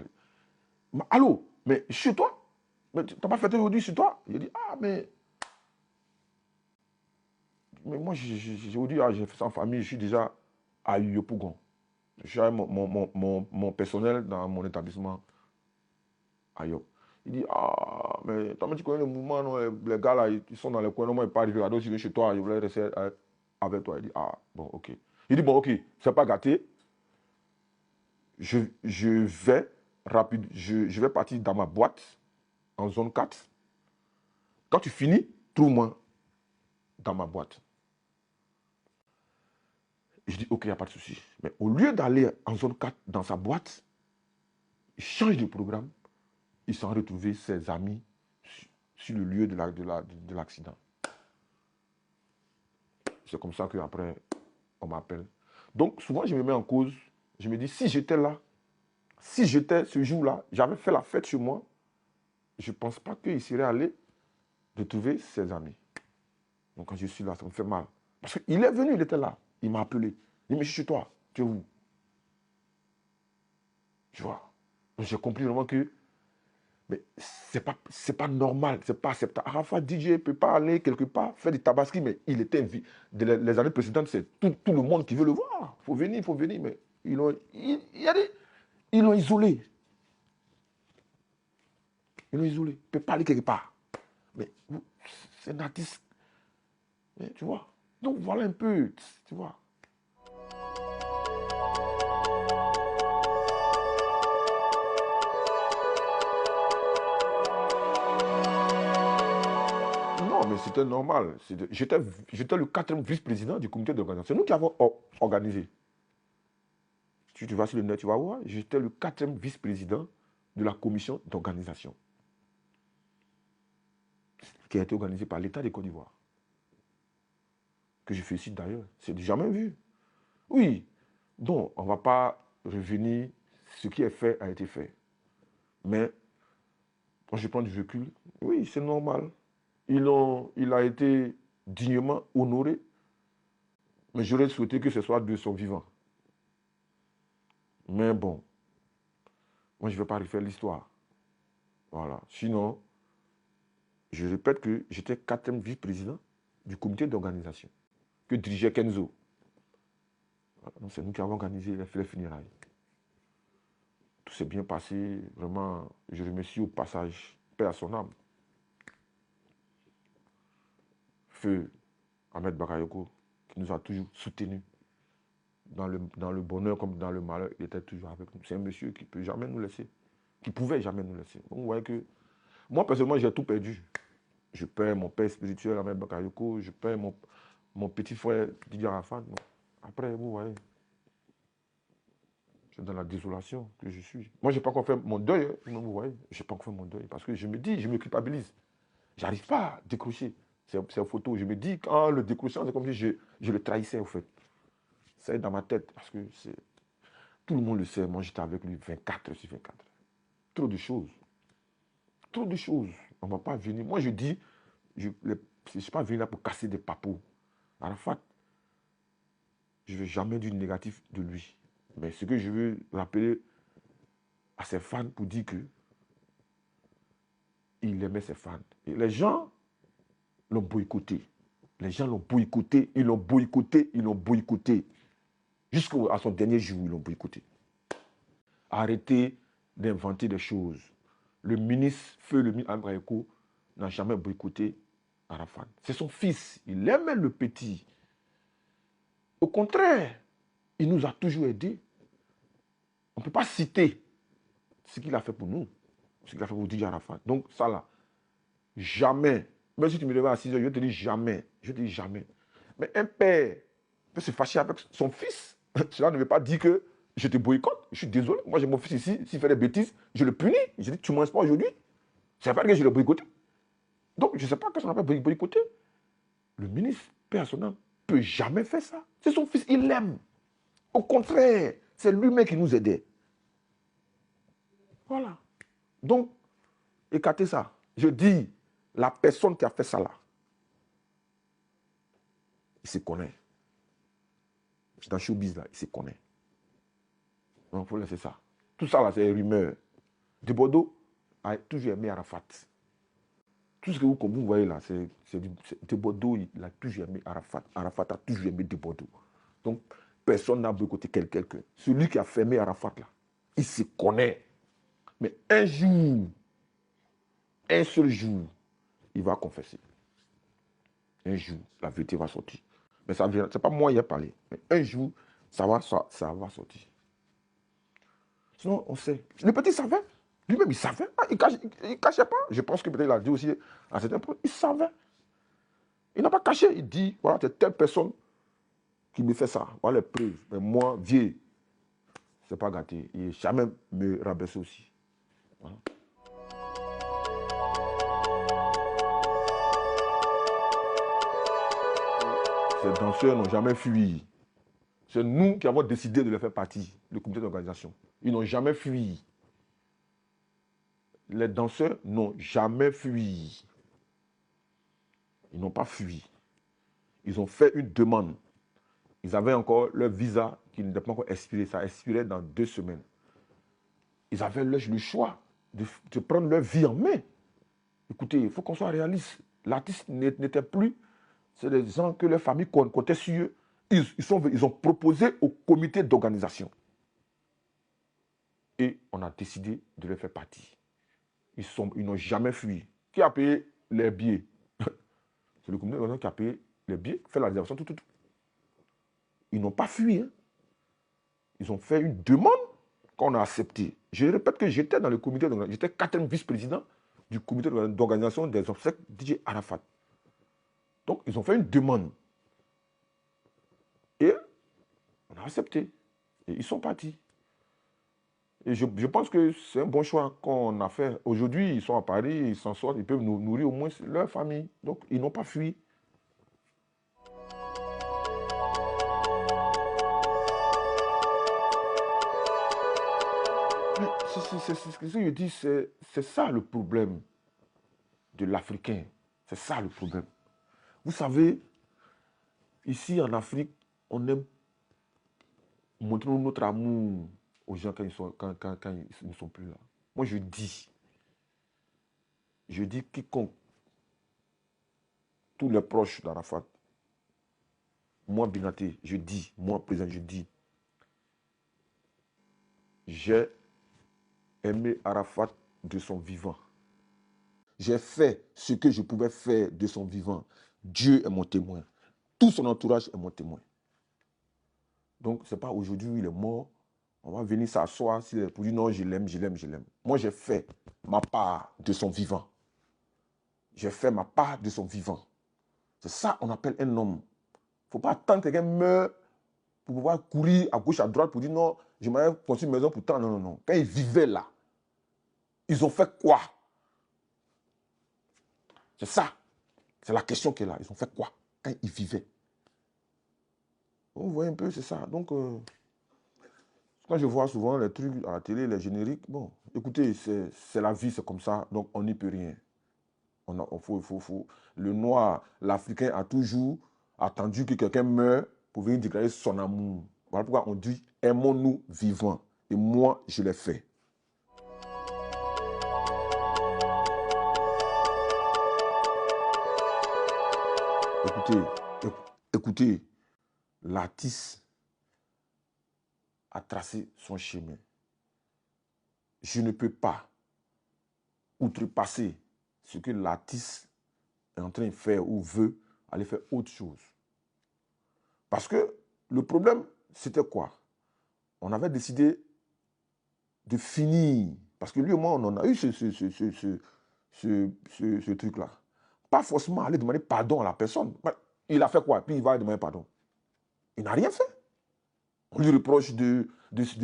Mais, allô, mais chez toi? Mais tu n'as pas fêté aujourd'hui chez toi? Il dit, ah, mais moi, aujourd'hui, j'ai fait ça en famille, je suis déjà à Yopougon. J'ai mon personnel dans mon établissement à Yop. Il dit, ah, mais tu connais le mouvement, non, les gars là, ils sont dans les coins, non, moi, ils partent, regarder aussi chez toi, ils voulaient rester avec toi. Il dit, ah, bon, ok. Il dit, bon, ok, c'est pas gâté. Je vais rapide, je vais partir dans ma boîte en zone 4. Quand tu finis, trouve-moi dans ma boîte. Je dis, ok, il n'y a pas de souci. Mais au lieu d'aller en zone 4 dans sa boîte, il change de programme. Ils sont retrouvés ses amis sur le lieu de l'accident. C'est comme ça qu'après, on m'appelle. Donc, souvent, je me mets en cause. Je me dis, si j'étais là, si j'étais ce jour-là, j'avais fait la fête chez moi, je ne pense pas qu'il serait allé retrouver ses amis. Donc, quand je suis là, ça me fait mal. Parce qu'il est venu, il était là. Il m'a appelé. Il me dit, je suis chez toi. Tu es où? Tu vois. Donc, j'ai compris vraiment que mais c'est pas normal, c'est pas acceptable. Arafat DJ ne peut pas aller quelque part faire du tabaski, mais il était invité. Les années précédentes, c'est tout le monde qui veut le voir. Il faut venir, mais ils l'ont isolé. Ils l'ont isolé. Il ne peut pas aller quelque part. Mais c'est un artiste. Mais, tu vois. Donc voilà un peu, tu vois. Non, mais c'était normal. J'étais le 4e vice-président du comité d'organisation. C'est nous qui avons organisé. Si tu vas sur le net, tu vas voir. J'étais le 4e vice-président de la commission d'organisation, qui a été organisée par l'État de Côte d'Ivoire. Que je félicite d'ailleurs. C'est jamais vu. Oui. Donc, on ne va pas revenir. Ce qui est fait a été fait. Mais, quand je prends du recul, oui, c'est normal. Il a été dignement honoré, mais j'aurais souhaité que ce soit de son vivant. Mais bon, moi, je ne vais pas refaire l'histoire. Voilà. Sinon, je répète que j'étais 4e vice-président du comité d'organisation que dirigeait Kenzo. Voilà. Donc, c'est nous qui avons organisé les funérailles. Tout s'est bien passé. Vraiment, je remercie au passage, paix à son âme, Feu Ahmed Bakayoko, qui nous a toujours soutenus. Dans le bonheur comme dans le malheur, il était toujours avec nous. C'est un monsieur qui ne peut jamais nous laisser. Qui ne pouvait jamais nous laisser. Donc, vous voyez que moi, personnellement, j'ai tout perdu. Je perds mon père spirituel, Ahmed Bakayoko. Je perds mon petit frère, Didier Arafat. Après, vous voyez, c'est dans la désolation que je suis. Moi, je n'ai pas encore fait mon deuil. Vous voyez, je n'ai pas encore fait mon deuil. Parce que je me dis, je me culpabilise. Je n'arrive pas à décrocher ces photos. Je me dis, qu'en le décrochant, c'est comme si je le trahissais, en fait. Ça est dans ma tête. Parce que tout le monde le sait. Moi, j'étais avec lui 24 sur 24. Trop de choses. Trop de choses. On ne va pas venir. Moi, je dis, je ne suis pas venu là pour casser des papous. Arafat, je ne veux jamais dire négatif de lui. Mais ce que je veux rappeler à ses fans pour dire que il aimait ses fans. Et les gens l'ont boycotté. Les gens l'ont boycotté, ils l'ont boycotté, ils l'ont boycotté. Jusqu'à son dernier jour, ils l'ont boycotté. Arrêtez d'inventer des choses. Le ministre, Feu le ministre Ambraeko, n'a jamais boycotté Arafat. C'est son fils. Il aimait le petit. Au contraire, il nous a toujours aidés. On ne peut pas citer ce qu'il a fait pour nous, ce qu'il a fait pour Didier Arafat. Donc ça là, jamais, même si tu me lèves à 6 heures, je te dis jamais, je te dis jamais. Mais un père peut se fâcher avec son fils. Cela ne veut pas dire que je te boycotte. Je suis désolé. Moi j'ai mon fils ici, s'il fait des bêtises, je le punis. Je dis, tu ne manges pas aujourd'hui. Ça ne veut pas dire que je le boycotte. Donc je ne sais pas qu'est-ce qu'on appelle boycotter. Le ministre, père son âme, ne peut jamais faire ça. C'est son fils, il l'aime. Au contraire, c'est lui-même qui nous aidait. Voilà. Donc, écartez ça. Je dis, la personne qui a fait ça là, il se connaît. C'est dans le showbiz là, il se connaît. Donc, il faut laisser ça. Tout ça là, c'est une rumeur. De Bordeaux a toujours aimé Arafat. Tout ce que vous voyez là, c'est de Bordeaux, il a toujours aimé Arafat. Arafat a toujours aimé de Bordeaux. Donc, personne n'a boycotté quelqu'un. Celui qui a fermé Arafat là, il se connaît. Mais un jour, un seul jour, il va confesser. Un jour, la vérité va sortir. Mais ça vient, c'est pas moi qui ai parlé. Mais un jour, ça va sortir. Sinon, on sait. Le petit savait. Lui-même, il savait. Ah, il ne cachait pas. Je pense que peut-être il a dit aussi à certains points. Il savait. Il n'a pas caché. Il dit, voilà, c'est telle personne qui me fait ça. Voilà les preuves. Mais moi, vieux, c'est pas gâté. Il n'a jamais me rabaisser aussi. Voilà. Ces danseurs n'ont jamais fui. C'est nous qui avons décidé de les faire partie, le comité d'organisation. Ils n'ont jamais fui. Les danseurs n'ont jamais fui. Ils n'ont pas fui. Ils ont fait une demande. Ils avaient encore leur visa qui n'était pas encore expiré. Ça expirait dans 2 semaines. Ils avaient le choix de prendre leur vie en main. Écoutez, il faut qu'on soit réaliste. L'artiste n'était plus. C'est des gens que leur famille comptait sur eux. Ils ont proposé au comité d'organisation. Et on a décidé de les faire partie. Ils n'ont jamais fui. Qui a payé les billets? C'est le comité d'organisation qui a payé les billets, fait la réservation, tout. Ils n'ont pas fui. Hein. Ils ont fait une demande qu'on a acceptée. Je répète que j'étais dans le comité d'organisation. J'étais 4e vice-président du comité d'organisation des obsèques DJ Arafat. Donc, ils ont fait une demande. Et on a accepté. Et ils sont partis. Et je pense que c'est un bon choix qu'on a fait. Aujourd'hui, ils sont à Paris, ils s'en sortent, ils peuvent nous nourrir au moins leur famille. Donc, ils n'ont pas fui. C'est ce que je dis, c'est ça le problème de l'Africain. C'est ça le problème. Vous savez, ici en Afrique, on aime montrer notre amour aux gens quand ils ne sont plus là. Moi, je dis quiconque, tous les proches d'Arafat, moi, Binaté, je dis, moi, président, je dis, j'ai aimé Arafat de son vivant. J'ai fait ce que je pouvais faire de son vivant. Dieu est mon témoin. Tout son entourage est mon témoin. Donc, ce n'est pas aujourd'hui où il est mort. On va venir s'asseoir pour dire non, je l'aime, je l'aime, je l'aime. Moi, j'ai fait ma part de son vivant. J'ai fait ma part de son vivant. C'est ça qu'on appelle un homme. Il ne faut pas attendre que quelqu'un meure pour pouvoir courir à gauche, à droite pour dire non, je m'avais construit une maison pour tant. Non, non, non. Quand ils vivaient là, ils ont fait quoi? C'est ça. C'est la question qui est là. Ils ont fait quoi quand ils vivaient? Vous voyez un peu, c'est ça. Donc, quand je vois souvent les trucs à la télé, les génériques, bon, écoutez, c'est la vie, c'est comme ça, donc on n'y peut rien. Le noir, l'Africain a toujours attendu que quelqu'un meure pour venir déclarer son amour. Voilà pourquoi on dit aimons-nous vivants. Et moi, je l'ai fait. Écoutez, l'artiste a tracé son chemin. Je ne peux pas outrepasser ce que l'artiste est en train de faire ou veut aller faire autre chose. Parce que le problème, c'était quoi? On avait décidé de finir. Parce que lui et moi, on en a eu ce truc-là. Pas forcément aller demander pardon à la personne. Il a fait quoi? Puis il va demander pardon. Il n'a rien fait. On lui reproche de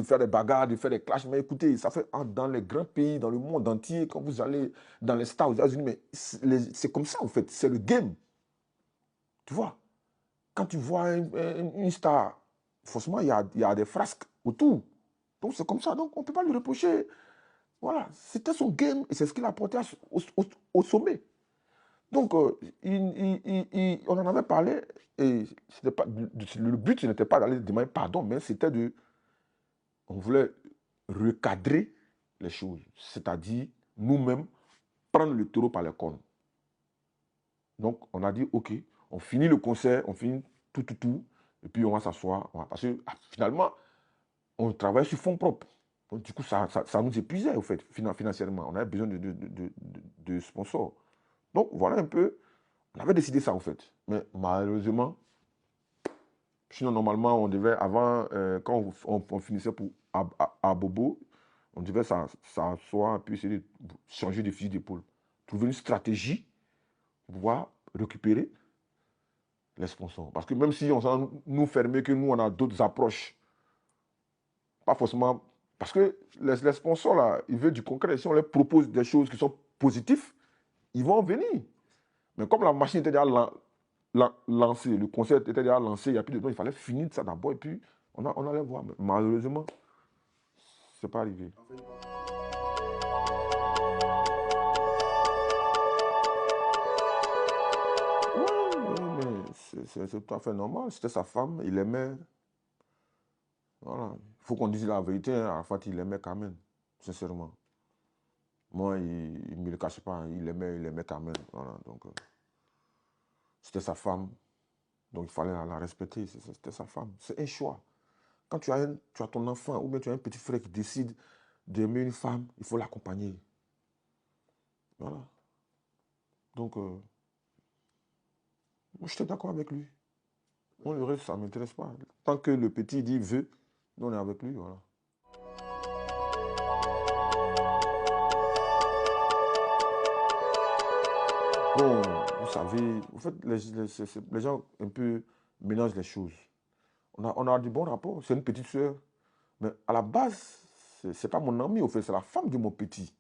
faire des bagarres, de faire des clashs. Mais écoutez, ça fait dans les grands pays, dans le monde entier, quand vous allez dans les stars aux États-Unis, mais c'est comme ça en fait. C'est le game. Tu vois? Quand tu vois une star, forcément, il y a des frasques autour. Donc c'est comme ça. Donc on ne peut pas lui reprocher. Voilà, c'était son game et c'est ce qu'il a porté au sommet. Donc, on en avait parlé et le but, ce n'était pas d'aller demander pardon, mais c'était de... On voulait recadrer les choses, c'est-à-dire nous-mêmes prendre le taureau par les cornes. Donc, on a dit, OK, on finit le concert, on finit tout, et puis on va s'asseoir. Parce que finalement, on travaille sur fonds propres. Donc, du coup, ça nous épuisait, au fait, financièrement. On avait besoin de sponsors. Donc, voilà un peu. On avait décidé ça, en fait. Mais malheureusement, sinon, normalement, on devait, avant, quand on finissait à Bobo, on devait s'asseoir, puis essayer de changer de fusil d'épaule. Trouver une stratégie pour pouvoir récupérer les sponsors. Parce que même si on s'en nous fermer, que nous, on a d'autres approches, pas forcément... Parce que les sponsors, là, ils veulent du concret. Si on leur propose des choses qui sont positives, ils vont venir. Mais comme la machine était déjà lancée, le concept était déjà lancé, il n'y a plus de temps, il fallait finir ça d'abord et puis on allait voir. Mais malheureusement, ce n'est pas arrivé. Oui, mais c'est tout à fait normal. C'était sa femme, il aimait. Voilà. Il faut qu'on dise la vérité, hein. Arafat, il aimait quand même, sincèrement. Moi, il ne me le cache pas, hein. Il aimait quand même. Voilà, donc, c'était sa femme, donc il fallait la respecter. C'était sa femme. C'est un choix. Quand tu as ton enfant ou bien tu as un petit frère qui décide d'aimer une femme, il faut l'accompagner. Voilà. Donc, moi, j'étais d'accord avec lui. Moi, le reste, ça ne m'intéresse pas. Tant que le petit dit veut, nous, on est avec lui. Voilà. Bon, vous savez, en fait, les gens un peu mélangent les choses. On a du bon rapport. C'est une petite soeur. Mais à la base, ce n'est pas mon ami, au fait, c'est la femme de mon petit.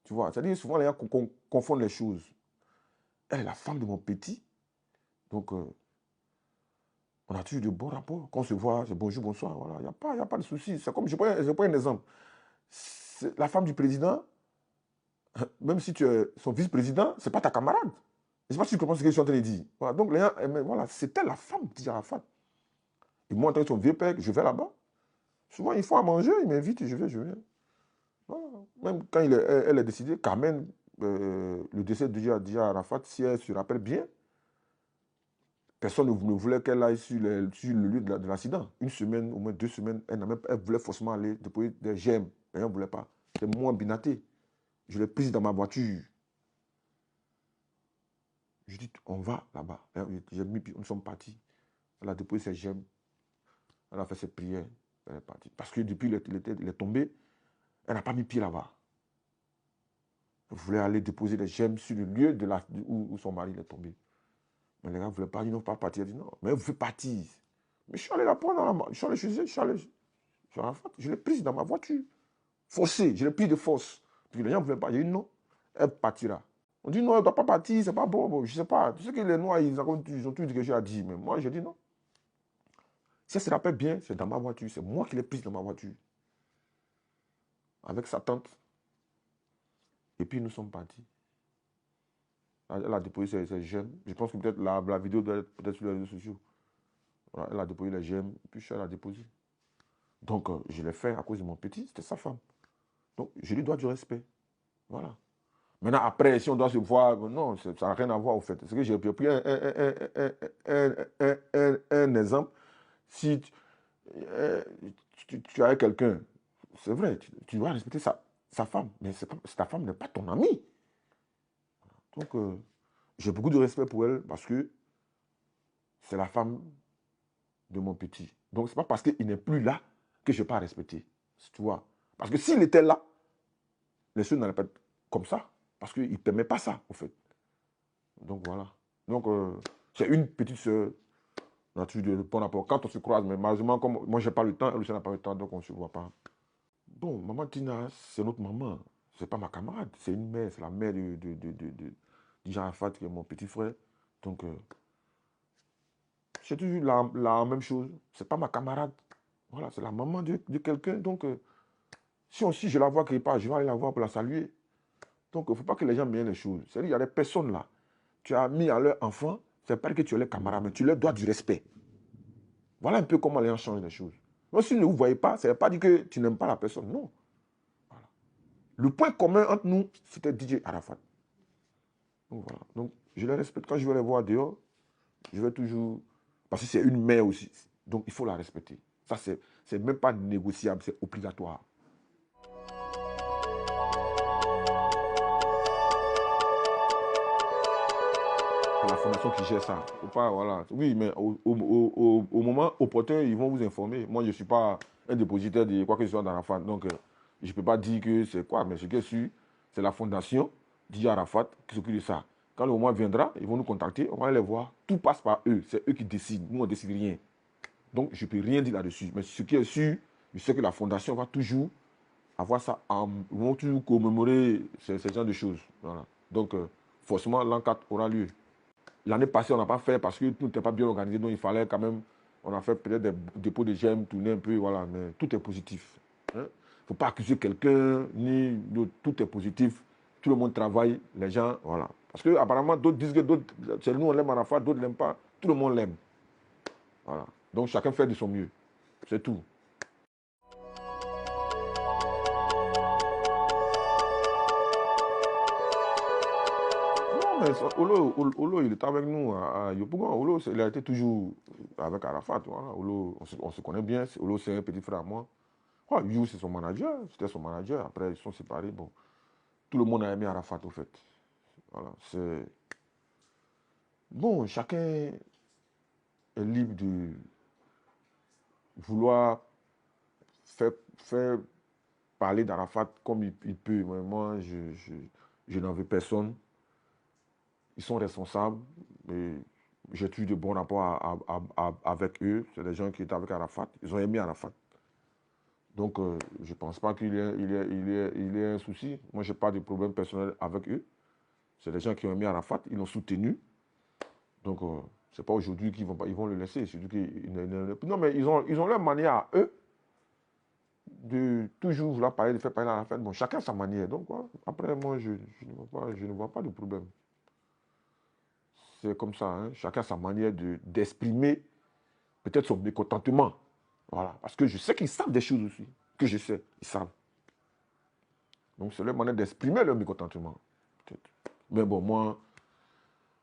Tu vois, c'est-à-dire souvent les gens confondent les choses. Elle est la femme de mon petit. Donc, on a toujours de bons rapports. Quand on se voit, c'est bonjour, bonsoir. Voilà, il n'y a pas de souci. C'est comme, je prends un exemple. La femme du président, même si tu es son vice-président, ce n'est pas ta camarade. Je ne sais pas si tu comprends ce que je suis en train de dire. Voilà, donc, les gens, voilà, c'était la femme de Arafat. Et moi, en tant que son vieux père, je vais là-bas. Souvent, il faut à manger, il m'invite, je viens. Voilà. Même quand elle est décidée, Carmen, le décès de Dia Arafat, si elle se rappelle bien, personne ne voulait qu'elle aille sur le lieu de l'accident. Une semaine, au moins 2 semaines, elle voulait forcément aller déposer des gemmes. Mais elle ne voulait pas. C'est moi, Binaté. Je l'ai prise dans ma voiture. Je dis, on va là-bas. Nous sommes partis. Elle a déposé ses gemmes. Elle a fait ses prières. Elle est partie. Parce que depuis il est tombé, elle n'a pas mis pied là-bas. Elle voulait aller déposer les gemmes sur le lieu où son mari est tombé. Mais les gars ne voulaient pas, ils n'ont pas parti. Elle dit non, mais elle veut partir. Mais je suis allé la prendre dans la main. Je suis allé chez elle, je l'ai prise dans ma voiture. Forcée, je l'ai prise de force. Puis les gens ne voulaient pas. J'ai dit non, elle partira. On dit non, elle ne doit pas partir, c'est pas bon. Bon, je ne sais pas. Tu sais que les Noirs, ils ont tout dit que j'ai à dire. Mais moi, j'ai dit non. Si elle se rappelle bien, c'est dans ma voiture. C'est moi qui l'ai prise dans ma voiture. Avec sa tante. Et puis nous sommes partis. Elle a déposé ses gemmes. Je pense que peut-être la vidéo doit être peut-être sur les réseaux sociaux. Voilà, elle a déposé les gemmes. Puis elle a déposé. Donc, je l'ai fait à cause de mon petit. C'était sa femme. Donc, je lui dois du respect. Voilà. Maintenant, après, si on doit se voir, non, ça n'a rien à voir au fait. C'est que j'ai pris un exemple. Si tu as quelqu'un, c'est vrai, tu dois respecter sa femme, mais ta femme n'est pas ton amie. Donc, j'ai beaucoup de respect pour elle parce que c'est la femme de mon petit. Donc, ce n'est pas parce qu'il n'est plus là que je ne vais pas respecter. Tu vois. Parce que s'il était là, les choses n'allaient pas être comme ça. Parce qu'il ne permet pas ça, au fait. Donc, voilà. Donc, c'est une petite soeur. On a toujours de bon rapport. Quand on se croise, mais malheureusement, comme moi, je n'ai pas le temps, elle aussi n'a pas le temps, donc on ne se voit pas. Bon, maman Tina, c'est notre maman. C'est pas ma camarade. C'est une mère. C'est la mère de Jean Arafat, qui est mon petit frère. Donc, c'est toujours la même chose. C'est pas ma camarade. Voilà, c'est la maman de quelqu'un. Donc, si je la vois quelque part, je vais aller la voir pour la saluer. Donc, il ne faut pas que les gens mènent les choses. C'est-à-dire, il y a des personnes là. Tu as mis à leur enfant, c'est pas que tu es leur camarade, mais tu leur dois du respect. Voilà un peu comment les gens changent les choses. Donc, si ne vous voyez pas, ça ne veut pas dire que tu n'aimes pas la personne. Non. Voilà. Le point commun entre nous, c'était DJ Arafat. Donc, voilà. Donc, je les respecte. Quand je vais les voir dehors, je vais toujours. Parce que c'est une mère aussi. Donc, il faut la respecter. Ça, c'est même pas négociable, c'est obligatoire. C'est la fondation qui gère ça. Faut pas, voilà. Oui, mais au moment opportun, ils vont vous informer. Moi, je ne suis pas un dépositaire de quoi que ce soit d'Arafat. Donc, je ne peux pas dire que c'est quoi. Mais ce qui est sûr, c'est la fondation d'I Arafat qui s'occupe de ça. Quand le moment viendra, ils vont nous contacter, on va aller les voir. Tout passe par eux. C'est eux qui décident. Nous, on ne décide rien. Donc, je ne peux rien dire là-dessus. Mais ce qui est sûr, je sais que la fondation va toujours avoir ça. Ils vont toujours commémorer ces genres de choses. Voilà. Donc, forcément, l'enquête aura lieu. L'année passée, on n'a pas fait parce que tout n'était pas bien organisé. Donc, il fallait quand même. On a fait peut-être des dépôts de gemmes, tourner un peu, voilà. Mais tout est positif. Il ne faut pas accuser quelqu'un, ni tout est positif. Tout le monde travaille, les gens, voilà. Parce que apparemment, d'autres disent que c'est nous, on l'aime Arafat, d'autres ne l'aiment pas. Tout le monde l'aime. Voilà. Donc, chacun fait de son mieux. C'est tout. Non, mais Olo, il était avec nous à Yopougon. Olo, il a été toujours avec Arafat. Voilà. Olo, on se connaît bien. Olo, c'est un petit frère à moi. Oh, You, c'est son manager. C'était son manager. Après, ils sont séparés. Bon, tout le monde a aimé Arafat, au fait. Voilà. C'est. Bon, chacun est libre de vouloir faire parler d'Arafat comme il peut. Mais moi, je n'en veux personne. Ils sont responsables. Et j'ai eu de bons rapports avec eux. C'est des gens qui étaient avec Arafat. Ils ont aimé Arafat. Donc, je ne pense pas qu'il y ait un souci. Moi, je n'ai pas de problème personnel avec eux. C'est des gens qui ont aimé Arafat. Ils l'ont soutenu. Donc, ce n'est pas aujourd'hui ils vont le laisser. Non, mais ils ont leur manière à eux de toujours vouloir parler, de faire parler Arafat. Bon, chacun sa manière. Donc, voilà. Après, moi, je ne vois pas de problème. c'est comme ça. Hein. Chacun a sa manière d'exprimer peut-être son mécontentement. Voilà. Parce que je sais qu'ils savent des choses aussi. Que je sais, ils savent. Donc c'est leur manière d'exprimer leur mécontentement. Peut-être. Mais bon, moi,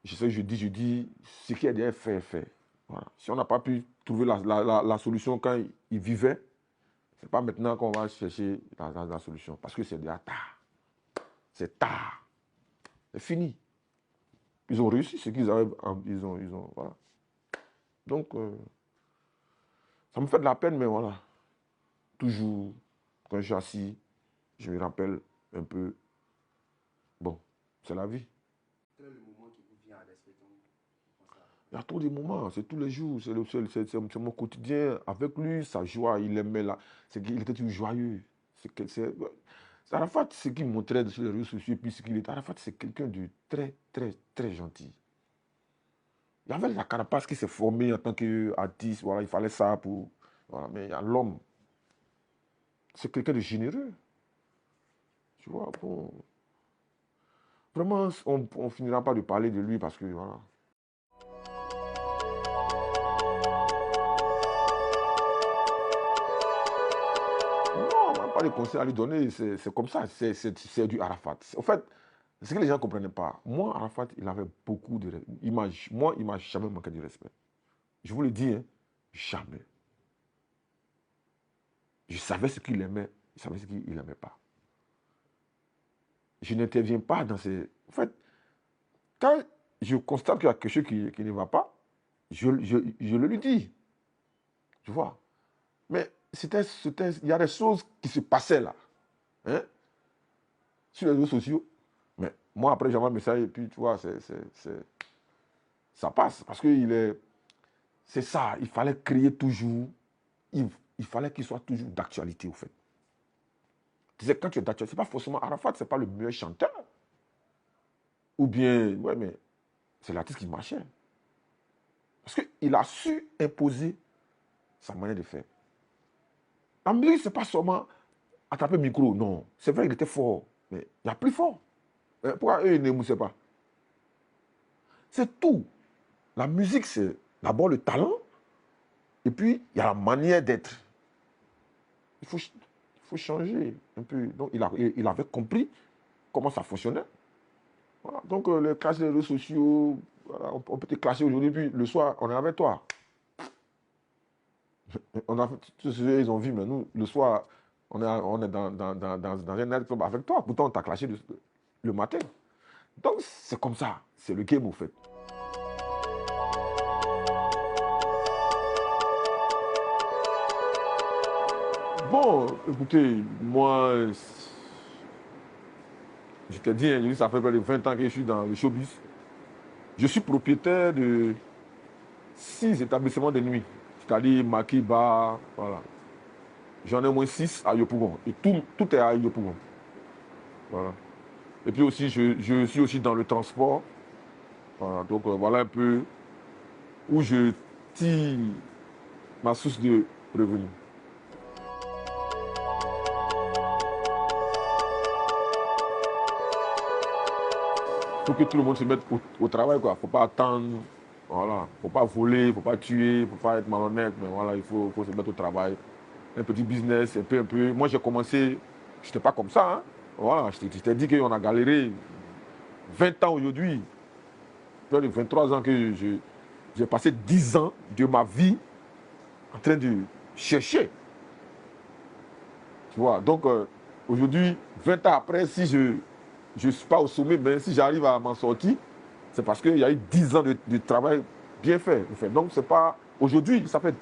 je sais, je dis, ce qui est déjà fait, est fait. Voilà. Si on n'a pas pu trouver la solution quand ils vivaient, c'est pas maintenant qu'on va chercher la solution. Parce que c'est déjà tard. C'est tard. C'est fini. Ils ont réussi ce qu'ils avaient. Voilà. Donc, ça me fait de la peine, mais voilà. Toujours, quand je suis assis, je me rappelle un peu. Bon, c'est la vie. Quel est le moment qui vous vient à l'esprit quand vous pensez à Il y a trop de moments, c'est tous les jours, c'est mon quotidien. Avec lui, sa joie, il aimait là. Il était toujours joyeux. Arafat, ce qu'il montrait sur les réseaux sociaux, puis ce qu'il était, Arafat, c'est quelqu'un de très, très, très gentil. Il y avait la carapace qui s'est formée en tant qu'artiste, voilà, il fallait ça pour. Voilà, mais il y a l'homme. C'est quelqu'un de généreux. Tu vois, bon. Vraiment, on ne finira pas de parler de lui parce que, voilà. Non, on n'a pas de conseils à lui donner, c'est comme ça, c'est du Arafat. En fait, ce que les gens ne comprenaient pas, moi, Arafat, il avait beaucoup de respect. Moi, il ne m'a jamais manqué de respect. Je vous le dis, hein, jamais. Je savais ce qu'il aimait, je savais ce qu'il n'aimait pas. Je n'interviens pas dans ces... En fait, quand je constate qu'il y a quelque chose qui ne va pas, je le lui dis. Tu vois. Mais il y a des choses qui se passaient là. Hein, sur les réseaux sociaux. Mais moi, après, j'envoie un message et puis, tu vois, ça passe. Parce que c'est ça, il fallait créer toujours, il fallait qu'il soit toujours d'actualité, au fait. Tu sais, quand tu es d'actualité, c'est pas forcément Arafat, c'est pas le meilleur chanteur. Ou bien, ouais, mais c'est l'artiste qui marchait. Parce qu'il a su imposer sa manière de faire. La musique, c'est pas seulement attraper le micro, non. C'est vrai qu'il était fort, mais il y a plus fort. Pourquoi eux, ils ne moussaient pas? C'est tout. La musique, c'est d'abord le talent, et puis il y a la manière d'être. Il faut changer un peu. Donc, il avait compris comment ça fonctionnait. Voilà. Donc, le clash des réseaux sociaux, voilà, on peut te clasher aujourd'hui, puis le soir, on est avec toi. Tous ceux ils ont vu, mais nous, le soir, on est dans un nightclub avec toi. Pourtant, on t'a clashé le matin. Donc, c'est comme ça. C'est le game, au fait. Bon, écoutez, moi, je t'ai dit, hein, ça fait près de 20 ans que je suis dans le showbiz. Je suis propriétaire de 6 établissements de nuit, c'est-à-dire Makiba, voilà. J'en ai au moins 6 à Yopougon. Et tout est à Yopougon. Voilà. Et puis aussi, je suis aussi dans le transport. Voilà. Donc voilà un peu où je tire ma source de revenus. Il faut que tout le monde se mette au travail, quoi. Faut pas attendre, voilà. Faut pas voler, faut pas tuer, faut pas être malhonnête, mais voilà, il faut se mettre au travail. Un petit business, un peu, un peu. Moi, j'ai commencé, je n'étais pas comme ça, hein. Voilà, je t'ai dit qu'on a galéré 20 ans aujourd'hui. Près de 23 ans que j'ai passé 10 ans de ma vie en train de chercher. Tu vois, donc aujourd'hui, 20 ans après, si je ne suis pas au sommet, mais si j'arrive à m'en sortir, c'est parce qu'il y a eu 10 ans de travail bien fait. Donc, c'est pas. Aujourd'hui, ça fait.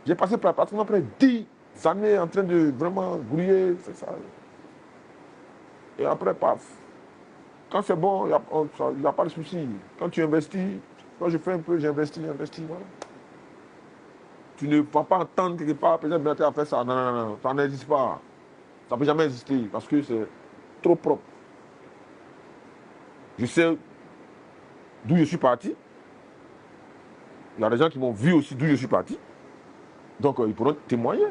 J'ai passé pratiquement près de 10 années en train de vraiment grouiller, c'est ça. Et après, paf. Quand c'est bon, il n'y a pas de souci. Quand tu investis, quand je fais un peu, j'investis, voilà. Tu ne vas pas entendre quelque part, peut-être Bertrand a fait ça. Non, non, non, ça n'existe pas. Ça ne peut jamais exister parce que c'est trop propre. Je sais d'où je suis parti. Il y a des gens qui m'ont vu aussi d'où je suis parti. Donc, ils pourront témoigner.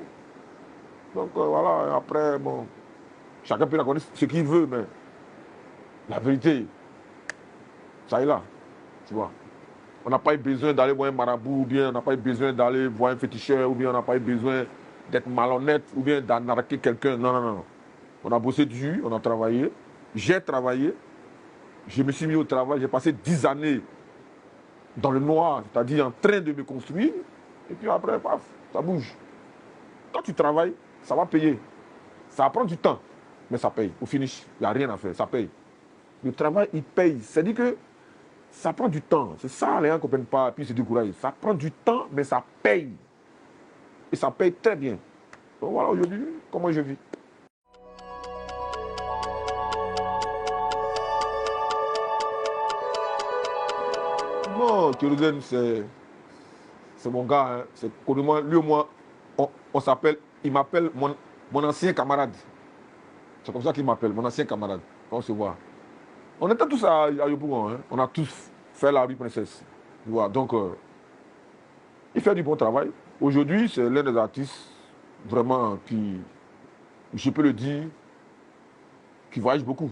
Donc, voilà, après, bon, chacun peut raconter ce qu'il veut, mais la vérité, ça est là, tu vois. On n'a pas eu besoin d'aller voir un marabout, ou bien on n'a pas eu besoin d'aller voir un féticheur, ou bien on n'a pas eu besoin d'être malhonnête, ou bien d'arnaquer quelqu'un. Non, non, non. On a bossé dur, on a travaillé. J'ai travaillé. Je me suis mis au travail. J'ai passé 10 années dans le noir, c'est-à-dire en train de me construire. Et puis après, paf, ça bouge. Quand tu travailles, ça va payer. Ça va prendre du temps, mais ça paye. Au finish, il n'y a rien à faire, ça paye. Le travail, il paye. C'est-à-dire que ça prend du temps. C'est ça, les gens ne comprennent pas, puis ils se découragent. Ça prend du temps, mais ça paye. Et ça paye très bien. Donc voilà aujourd'hui comment je vis. Non, Kérosène, c'est mon gars. Hein. C'est connu moi. Lui et moi, on s'appelle, il m'appelle mon ancien camarade. C'est comme ça qu'il m'appelle, mon ancien camarade. On se voit. On était tous à Yopougon. Hein. On a tous fait la rue Princesse. Voilà. Donc, il fait du bon travail. Aujourd'hui, c'est l'un des artistes vraiment qui, je peux le dire, qui voyage beaucoup.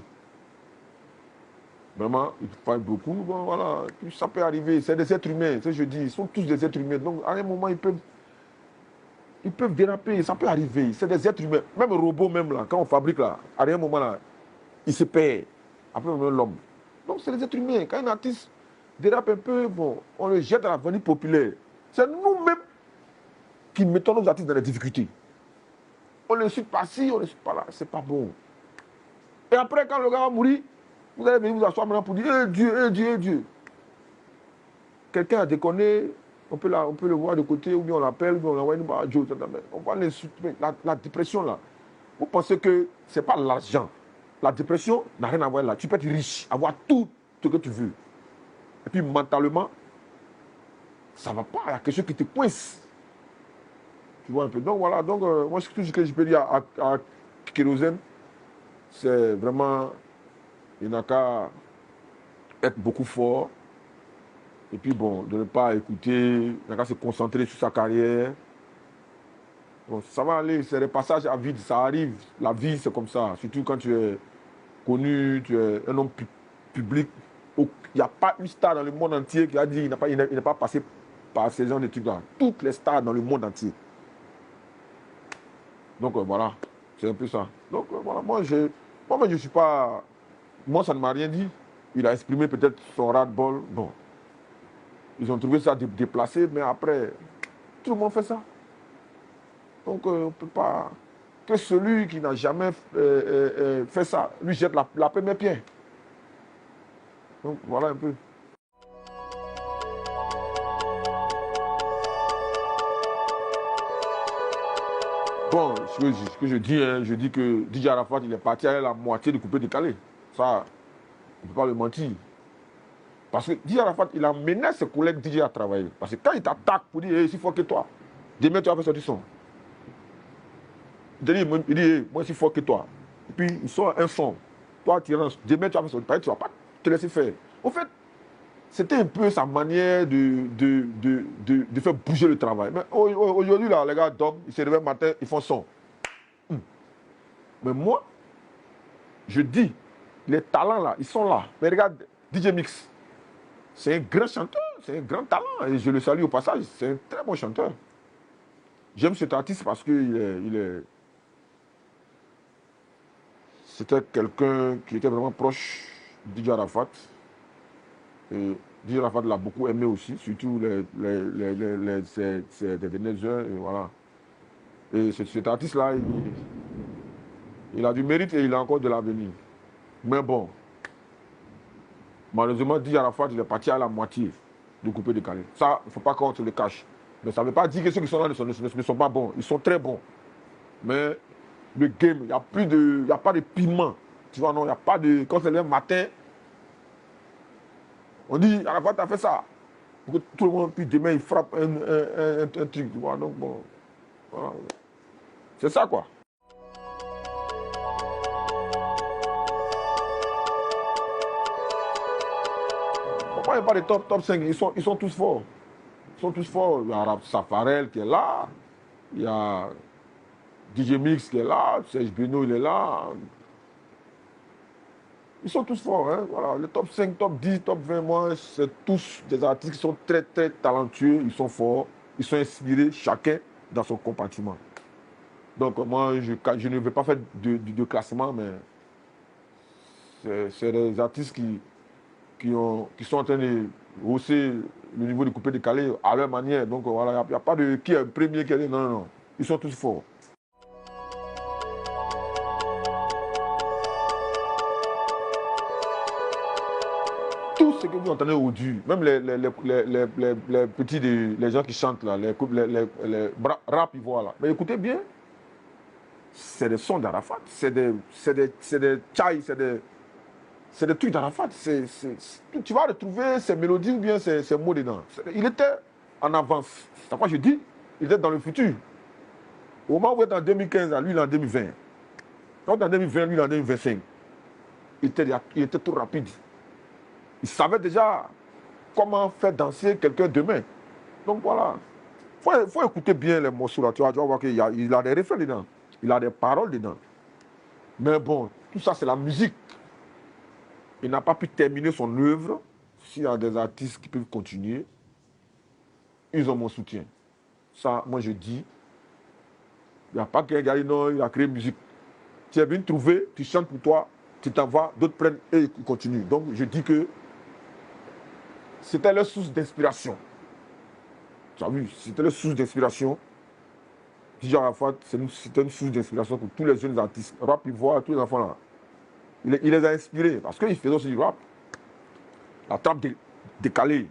Vraiment, il voyage beaucoup. Bon, voilà, puis ça peut arriver. C'est des êtres humains, c'est ce que je dis. Ils sont tous des êtres humains. Donc, à un moment, ils peuvent déraper. Ça peut arriver. C'est des êtres humains. Même robot, même là, quand on fabrique là, à un moment là, il se perd. Après, on a l'homme. Donc, c'est des êtres humains. Quand un artiste dérape un peu, bon, on le jette à la vanille populaire. C'est nous-mêmes qui mettons nos artistes dans les difficultés. On ne suit pas ci, on ne suit pas là. C'est pas bon. Et après, quand le gars va mourir, vous allez venir vous asseoir maintenant pour dire eh Dieu, eh Dieu, eh Dieu. Quelqu'un a déconné, on peut le voir de côté, ou bien on l'appelle, ou bien on l'envoie une barre à Dieu. On va l'insulter. La dépression là, vous pensez que ce n'est pas l'argent. La dépression n'a rien à voir là. Tu peux être riche, avoir tout ce que tu veux. Et puis mentalement, ça ne va pas. Il y a quelque chose qui te coince. Tu vois un peu. Donc voilà, donc moi tout ce que je peux dire à Kérosène, c'est vraiment, il n'a qu'à être beaucoup fort. Et puis bon, de ne pas écouter, il n'a qu'à se concentrer sur sa carrière. Bon, ça va aller, c'est des passages à vide, ça arrive. La vie, c'est comme ça. Surtout quand tu es connu, tu es un homme public. Il n'y a pas une star dans le monde entier qui a dit qu'il n'est pas passé par ces genres de trucs-là. Toutes les stars dans le monde entier. Donc voilà, c'est un peu ça. Donc voilà, moi je suis pas. Moi, ça ne m'a rien dit. Il a exprimé peut-être son ras-de-bol. Bon, ils ont trouvé ça déplacé, mais après, tout le monde fait ça. Donc on ne peut pas. Que celui qui n'a jamais fait ça lui jette la première pierre. Donc voilà un peu. Bon, ce que je dis, hein, je dis que DJ Arafat, il est parti à la moitié du coupé décalé. Ça, on ne peut pas le mentir. Parce que DJ Arafat, il a mené ses collègues DJ à travailler. Parce que quand il t'attaque pour dire, hey, c'est fort que toi, demain tu vas faire sortir son. Il dit, hey, moi, c'est fort que toi. Et puis, il sort un son. Toi, tu rentres, demain tu vas faire sortir. Tu ne vas pas te laisser faire. En fait, c'était un peu sa manière de faire bouger le travail. Mais aujourd'hui, là, les gars dorment, ils se réveillent le matin, ils font son. Mais moi, je dis, les talents là, ils sont là. Mais regarde, DJ Mix, c'est un grand chanteur, c'est un grand talent. Et je le salue au passage, c'est un très bon chanteur. J'aime cet artiste parce que c'était quelqu'un qui était vraiment proche de DJ Arafat. Et DJ Arafat l'a beaucoup aimé aussi, surtout ses dernières heures. Et voilà. Et cet artiste-là, il a du mérite et il a encore de l'avenir. Mais bon, malheureusement, DJ Arafat, il est parti à la moitié du coupé décalé. Ça, il ne faut pas qu'on se le cache. Mais ça ne veut pas dire que ceux qui sont là ne sont pas bons. Ils sont très bons. Mais le game, il n'y a pas de piment. Tu vois, non, il n'y a pas de. Quand c'est le matin, on dit Arafat a fait ça. Pour que tout le monde, puis demain, il frappe un truc. Tu vois, donc bon. Voilà. C'est ça, quoi. Pourquoi il n'y a pas de top 5? Ils sont tous forts. Ils sont tous forts. Il y a Safarel qui est là. Il y a DJ Mix qui est là. Serge Beno, il est là. Ils sont tous forts. Hein, voilà. Le top 5, top 10, top 20, moi, c'est tous des artistes qui sont très, très talentueux. Ils sont forts. Ils sont inspirés, chacun dans son compartiment. Donc, moi, je ne vais pas faire de classement, mais c'est des artistes qui sont en train de hausser le niveau de coupé décalé à leur manière. Donc, voilà, il n'y a pas de qui est le premier, qui est le... Non, non, non. Ils sont tous forts. Tout ce que vous entendez aujourd'hui, même les petits, les gens qui chantent là, les rap ivoires là, mais écoutez bien, c'est des sons d'Arafat, c'est des tchaïs, c'est des trucs d'Arafat. Tu vas retrouver ces mélodies ou bien ces mots dedans. Il était en avance. C'est pourquoi je dis, il était dans le futur. Au moment où il est en 2015, lui il est en 2020. Quand il est en 2020, lui il est en 2025. Il était tout rapide. Il savait déjà comment faire danser quelqu'un demain. Donc voilà. Il faut écouter bien les morceaux là. Tu vas voir qu'il a des refrains dedans. Il a des paroles dedans. Mais bon, tout ça c'est la musique. Il n'a pas pu terminer son œuvre. S'il y a des artistes qui peuvent continuer, ils ont mon soutien. Ça, moi je dis, il n'y a pas qu'un gars qui non, il a créé musique. Tu es venu trouver, tu chantes pour toi, tu t'en vas, d'autres prennent et ils continuent. Donc je dis que c'était leur source d'inspiration. Tu as vu, c'était leur source d'inspiration. DJ Arafat, c'était une source d'inspiration pour tous les jeunes artistes. Rap ivoire, tous les enfants là. Il les a inspirés parce qu'ils faisaient aussi du rap. La trappe décalée.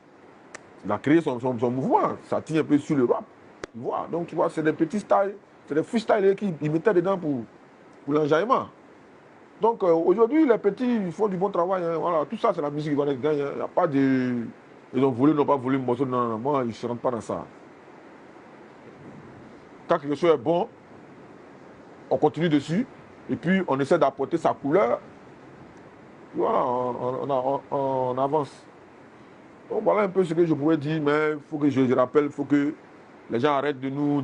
Il a créé son mouvement. Ça tient un peu sur le rap. Ivoire. Donc tu vois, c'est des petits styles, c'est des freestyles qu'ils mettaient dedans pour l'enjaillement. Donc aujourd'hui, les petits ils font du bon travail. Hein. Voilà, tout ça, c'est la musique ivoirienne. Il n'y a pas de. Ils ont voulu, ils n'ont pas voulu, morceau. Non, non, moi, ils ne se rentrent pas dans ça. Quand quelque chose est bon, on continue dessus. Et puis, on essaie d'apporter sa couleur. Voilà, on avance. Donc, voilà un peu ce que je pourrais dire, mais il faut que je rappelle, il faut que les gens arrêtent de nous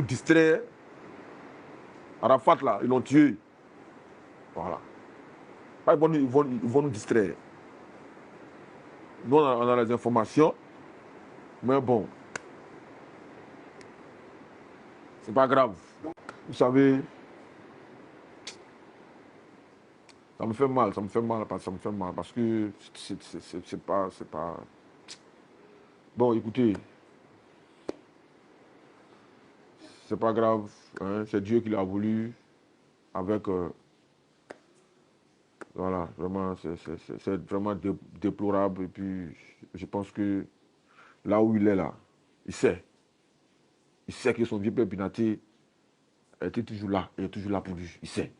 distraire. Arafat, là, ils l'ont tué. Voilà. Ils vont nous distraire. Nous, on a les informations, mais bon, c'est pas grave. Vous savez, ça me fait mal, parce que c'est pas... Bon, écoutez, c'est pas grave, hein, c'est Dieu qui l'a voulu, avec... voilà, vraiment, c'est vraiment déplorable, et puis je pense que là où il est là, il sait que son vieux père Binaté était toujours là, il est toujours là pour lui, il sait.